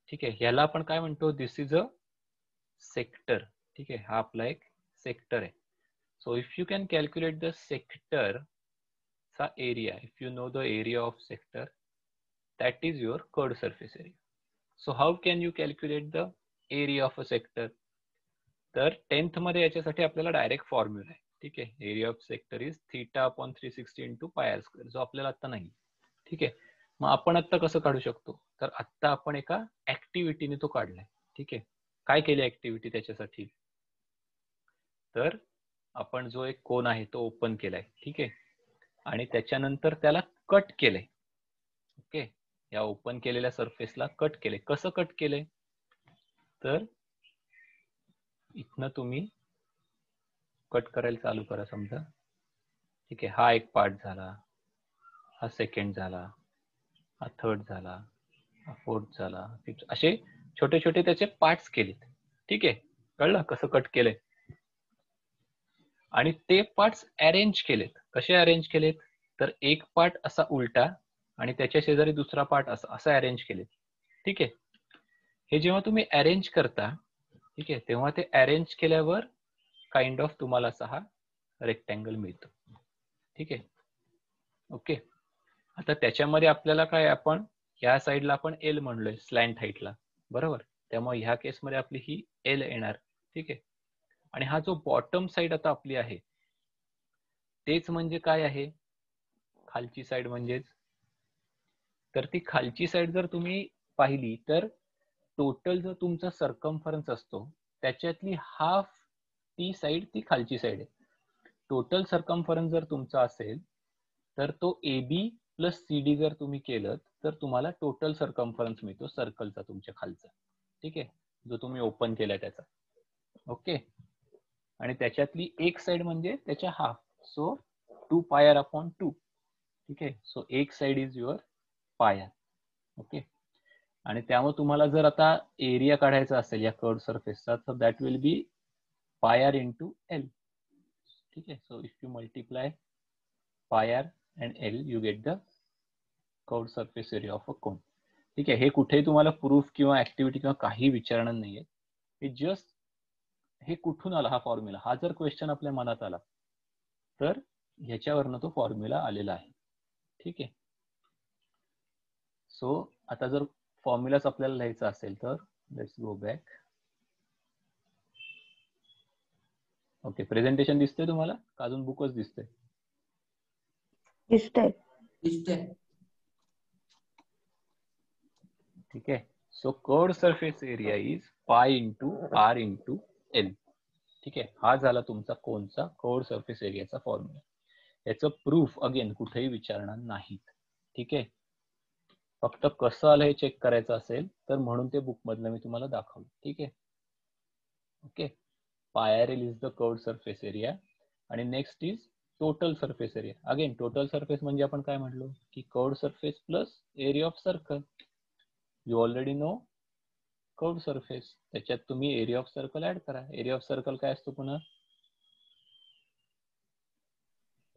ठीक आहे, ह्याला आपण काय म्हणतो? This is a sector. ठीक आहे, हा आपला एक सेक्टर आहे. So if you can calculate the sector चा area, if you know the area of sector, that is your curved surface area. So how can you calculate the area of a sector? तर 10th मध्ये याच्यासाठी आपल्याला direct formula आहे. ठीक आहे, area of sector is theta upon 360 into pi R square, जो आपल्याला आता नाही. ठीक आहे, मग आपण आता कसं काढू शकतो? तर आता आपण एका ऍक्टिव्हिटीने तो काढलाय. ठीक आहे, काय केली ऍक्टिव्हिटी त्याच्यासाठी? तर आपण जो एक कोन आहे तो ओपन केलाय. ठीक आहे, आणि त्याच्यानंतर त्याला कट केलंय. ओके, या ओपन केलेल्या सरफेसला कट केले. कसं कट केले? तर इथनं तुम्ही कट करायला चालू करा समजा. ठीक आहे, हा एक पार्ट झाला, हा सेकंड झाला, हा थर्ड झाला, हा फोर्थ झाला, फिफ्थ, असे छोटे छोटे त्याचे पार्ट्स केलेत. ठीक आहे, कळलं कसं कट केलंय? आणि ते पार्ट्स अरेंज केलेत. कसे अरेंज केलेत? तर एक पार्ट असा उलटा आणि त्याच्या शेजारी दुसरा पार्ट असा अरेंज केलेत. ठीक आहे, हे जेव्हा तुम्ही अरेंज करता, ठीक आहे, तेव्हा ते अरेंज केल्यावर काइंड ऑफ तुम्हाला असा हा रेक्टँगल मिळतो. ठीक आहे, ओके. आता त्याच्यामध्ये आपल्याला काय, आपण ह्या साईडला आपण एल म्हणलोय स्लॅन्ट हाईटला, बरोबर. त्यामुळे ह्या केसमध्ये आपली ही एल येणार. ठीक आहे, आणि हा जो बॉटम साईड आता आपली आहे तेच म्हणजे काय आहे खालची साईड म्हणजेच, तर ती खालची साईड जर तुम्ही पाहिली तर टोटल जो तुमचा सर्कम्फरन्स असतो त्याच्यातली हाफ ती साईड ती खालची साईड आहे. टोटल सर्कम्फरन्स जर तुमचा असेल तर तो AB प्लस CD जर तुम्ही केलं तर तुम्हाला टोटल सर्कम्फरन्स मिळतो सर्कलचा तुमच्या खालचा. ठीक आहे, जो तुम्ही ओपन केलाय त्याचा. ओके, आणि त्याच्यातली एक साईड म्हणजे त्याच्या हाफ, सो 2 पायर अपॉन 2. ठीक आहे, सो एक साईड इज युअर पायर. ओके, आणि त्यामुळे तुम्हाला जर आता एरिया काढायचा असेल या कर्व्ड सरफेसचा तर दॅट विल बी पायर इंटू L. ठीक आहे, so if you multiply pi r and L you get the curved surface area of a cone. ठीक आहे, हे कुठेही तुम्हाला प्रूफ किंवा ऍक्टिव्हिटी किंवा काही विचारणार नाहीये. हे जस्ट हे कुठून आला हा फॉर्म्युला, हा जर क्वेश्चन आपल्या मनात आला तर ह्याच्यावरनं तो फॉर्म्युला आलेला आहे. ठीक आहे, सो आता जर फॉर्म्युलाच आपल्याला लिहायचा असेल तर let's go back. Okay, presentation दिसतंय तुम्हाला का अजून बुकच दिसतंय? दिसतंय. ठीक आहे, so curved surface area is pi into R into L. ठीक आहे, हा झाला तुमचा कोणचा कर्व्ड सरफेस एरियाचा फॉर्म्युला. याचं प्रूफ अगेन कुठेही विचारणार नाहीत. ठीक आहे, फक्त कसं आलं हे चेक करायचं असेल तर म्हणून ते बुक मधलं मी तुम्हाला दाखवलं. ठीक आहे, okay, pi r L is the curved surface area आणि next is total surface area. Again total surface म्हणजे आपण काय म्हटलो की curved surface plus area of circle. You already know curved surface, त्याच्यात तुम्ही एरिया ऑफ सर्कल ऍड करा. Area of circle काय असतो पुन्हा?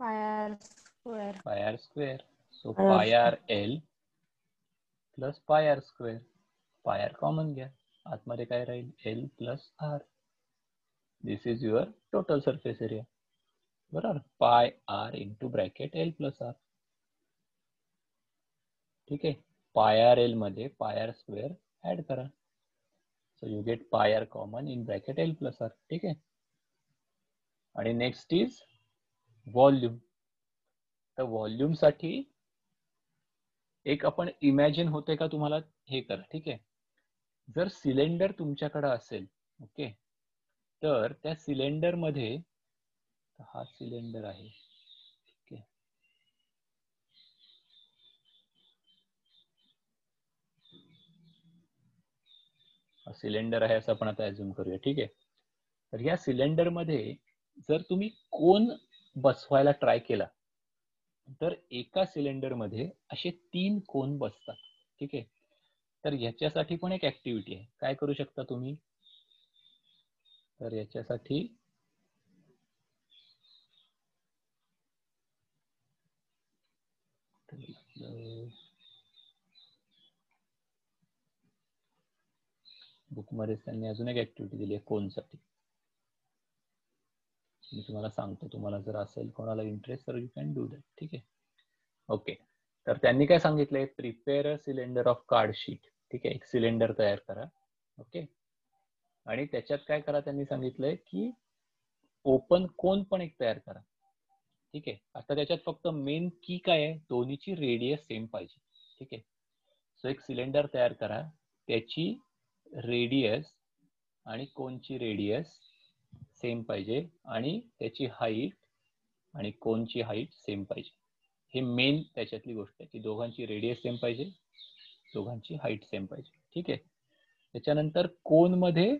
Pi r square. Pi r square. So pi r L plus pi r square. Pi r common घ्या, आतमध्ये काय राहील? L plus R. This is your total surface area. बरोबर, पाय R into bracket L plus R. ठीक आहे, पायर L मध्ये पायर स्क्वेअर ऍड करा. सो यू गेट पायर common in bracket L plus R. ठीक आहे, आणि नेक्स्ट इज व्हॉल्यूम. तर व्हॉल्यूम साठी एक आपण इमॅजिन होते का तुम्हाला हे करा. ठीक आहे, जर सिलेंडर तुमच्याकडे असेल, ओके, तर त्या सिलेंडर मध्ये हा सिलेंडर आहे. ठीक आहे, हा सिलेंडर आहे असं आपण आता अज्युम करूया. ठीक आहे, तर या सिलेंडर मध्ये जर तुम्ही कोन बसवायला ट्राय केला तर एका सिलेंडर मध्ये असे 3 कोन बसतात. ठीक आहे, तर याच्यासाठी पण एक ऍक्टिव्हिटी आहे. काय करू शकता तुम्ही? तर याच्यासाठी बुक मध्ये त्यांनी अजून एक ऍक्टिव्हिटी दिली आहे कोनसाठी. मी तुम्हाला सांगतो, तुम्हाला जर असेल कोणाला इंटरेस्ट तर यू कॅन डू दॅट. ठीक आहे, ओके, तर त्यांनी काय सांगितलंय? Prepare a cylinder of card sheet. ठीक आहे, एक सिलेंडर तयार करा. ओके, आणि त्याच्यात काय करा त्यांनी सांगितलंय की ओपन कोन पण एक तयार करा. ठीक आहे, आता त्याच्यात फक्त मेन की काय आहे? दोन्हीची रेडियस सेम पाहिजे. ठीक आहे, सो एक सिलेंडर तयार करा, त्याची रेडियस आणि कोनची रेडियस सेम पाहिजे आणि त्याची हाईट आणि कोनची हाईट सेम पाहिजे. हे मेन त्याच्यातली गोष्ट आहे की दोघांची रेडियस सेम पाहिजे, दोघांची हाईट सेम पाहिजे. ठीक आहे, त्याच्यानंतर कोन मध्ये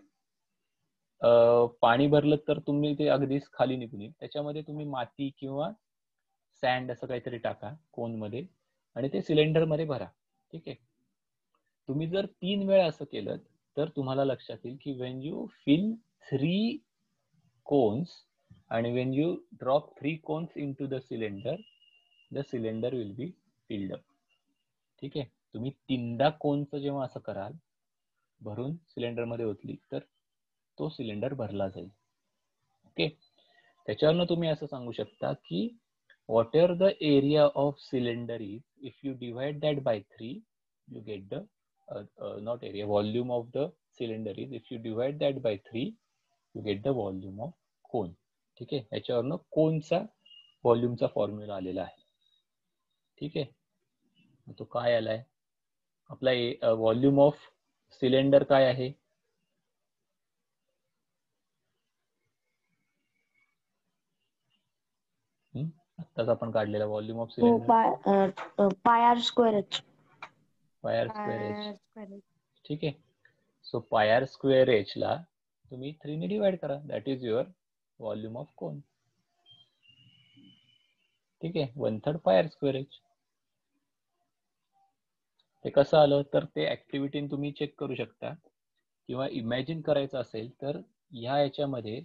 पाणी भरलं तर तुम्ही ते अगदीच खाली निघून येईल. त्याच्यामध्ये तुम्ही माती किंवा सँड असं काहीतरी टाका कोन मध्ये आणि ते सिलेंडर मध्ये भरा. ठीक आहे, तुम्ही जर 3 वेळा असं केलं तर तुम्हाला लक्षात येईल की when you fill 3 cones and when you drop 3 cones into the cylinder will be filled up. ठीक आहे, तुम्ही 3दा कोनचं जेव्हा असं कराल, भरून सिलेंडर मध्ये ओतली तर तो सिलेंडर भरला जाईल. ओके, त्याच्यावरनं तुम्ही असं सांगू शकता की whatever the area of cylinder is, if you divide that by 3 you get the not area, volume of the cylinder is, if you divide that by 3 you get the volume of cone. ठीक आहे, याच्यावरनं कोनचा व्हॉल्यूमचा formula आलेला आहे. ठीक आहे, तो काय आलाय आपला व्हॉल्यूम ऑफ सिलेंडर काय आहे? आत्ताच आपण काढलेला व्हॉल्यूम ऑफ हो cylinder pi R square H. Pi R square H. Square. ठीक आहे, सो पाय आर स्क्वेअर एच ला तुम्ही 3 ने डिवाइड करा, that is your volume of cone. ठीक आहे, 1/3 पाय आर स्क्वेअर एच. ते कसं आलं तर ते ऍक्टिव्हिटी तुम्ही चेक करू शकता किंवा इमॅजिन करायचं असेल तर ह्या याच्यामध्ये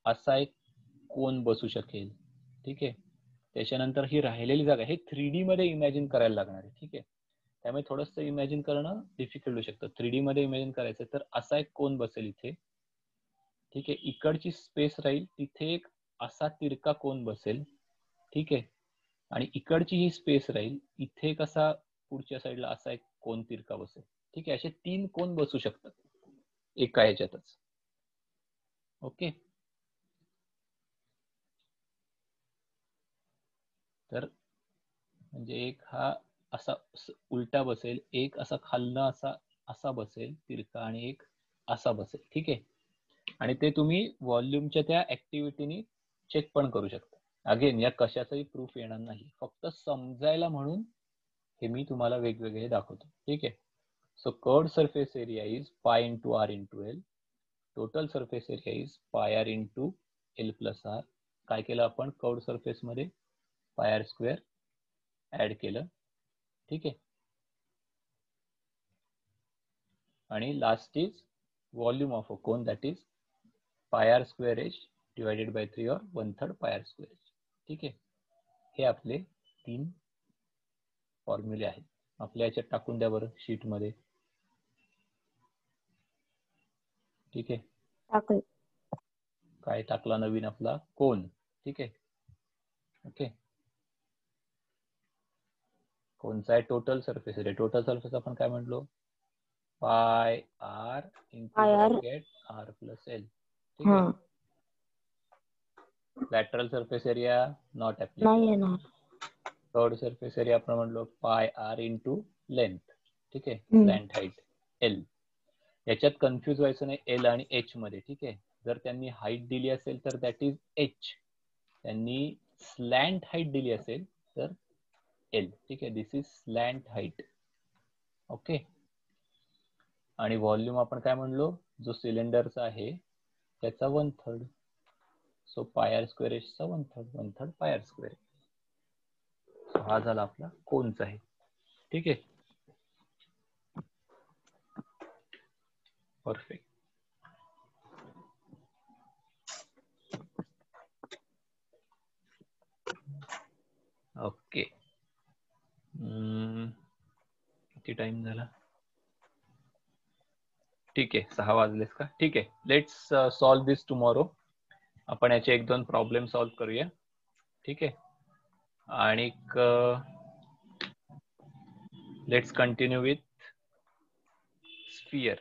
असा एक कोन बसू शकेल. ठीक आहे, त्याच्यानंतर ही राहिलेली जागा हे 3D मध्ये इमॅजिन करायला लागणार आहे. ठीक आहे, त्यामुळे थोडंसं इमॅजिन करणं डिफिकल्ट होऊ शकतं. 3D मध्ये इमॅजिन करायचं तर असा एक कोन बसेल इथे. ठीक आहे, इकडची स्पेस राहील, तिथे एक असा तिरका कोन बसेल. ठीक आहे, आणि इकडची ही स्पेस राहील, इथे कसा पुढच्या साईडला असा एक कोन तिरका बसेल. ठीक आहे, असे 3 कोन बसू शकतात एका ह्याच्यातच. ओके, तर म्हणजे एक हा असा उलटा बसेल, एक असा खालनं असा बसेल तिरका, आणि एक असा बसेल. ठीक आहे, आणि ते तुम्ही व्हॉल्यूमच्या त्या ऍक्टिव्हिटीनी चेक पण करू शकता. अगेन या कशाचाही प्रूफ येणार नाही, फक्त समजायला म्हणून हे मी तुम्हाला वेगवेगळे दाखवतो. ठीक आहे, so curved surface area is pi into R into L. Total surface area is pi R into L plus R. काय केलं आपण कर्व्ड सरफेस मध्ये? पाय आर स्क्वेअर ऍड केलं. ठीक आहे, आणि last is volume of a cone, that is pi R square H divided by 3 और 1/3 पाय आर स्क्वेअर एच. ठीक आहे, हे आपले 3 फॉर्म्युले आहेत. आपल्या याच्यात टाकून द्या बरं शीट मध्ये. ठीक आहे, टाकले. काय टाकला नवीन? आपला कोन. ठीक आहे, ओके, कोणचा आहे? Total surface area. Total surface आपण काय म्हटलो? Pi R into pi R. Bracket R plus L. ठीक आहे, lateral surface area not applicable. नाही येणार. कर्व्ड सरफेस एरिया आपण म्हटलो पाय आर इंटू लेंथ. ठीक आहे, स्लॅन्ट हाईट एल. याच्यात कन्फ्युज व्हायचं नाही एल आणि एच मध्ये. ठीक आहे, जर त्यांनी हाईट दिली असेल तर दॅट इज एच, त्यांनी स्लॅन्ट हाईट दिली असेल तर एल. ठीक आहे, this is slant height. Okay, आणि व्हॉल्यूम आपण काय म्हणलो? जो सिलेंडरचा आहे त्याचा 1/3. सो पाय आर स्क्वेअर एच चा 1/3 पाय आर स्क्वेअर. हा झाला आपला कोनचा आहे. ठीक आहे, परफेक्ट. ओके, किती टाइम झाला? ठीक आहे, 6 वाजलेस का? ठीक आहे, लेट्स सॉल्व दिस टुमॉरो. आपण याचे 1-2 प्रॉब्लेम सॉल्व करूया. ठीक आहे, आणि लेट्स कंटिन्यू विथ स्फियर.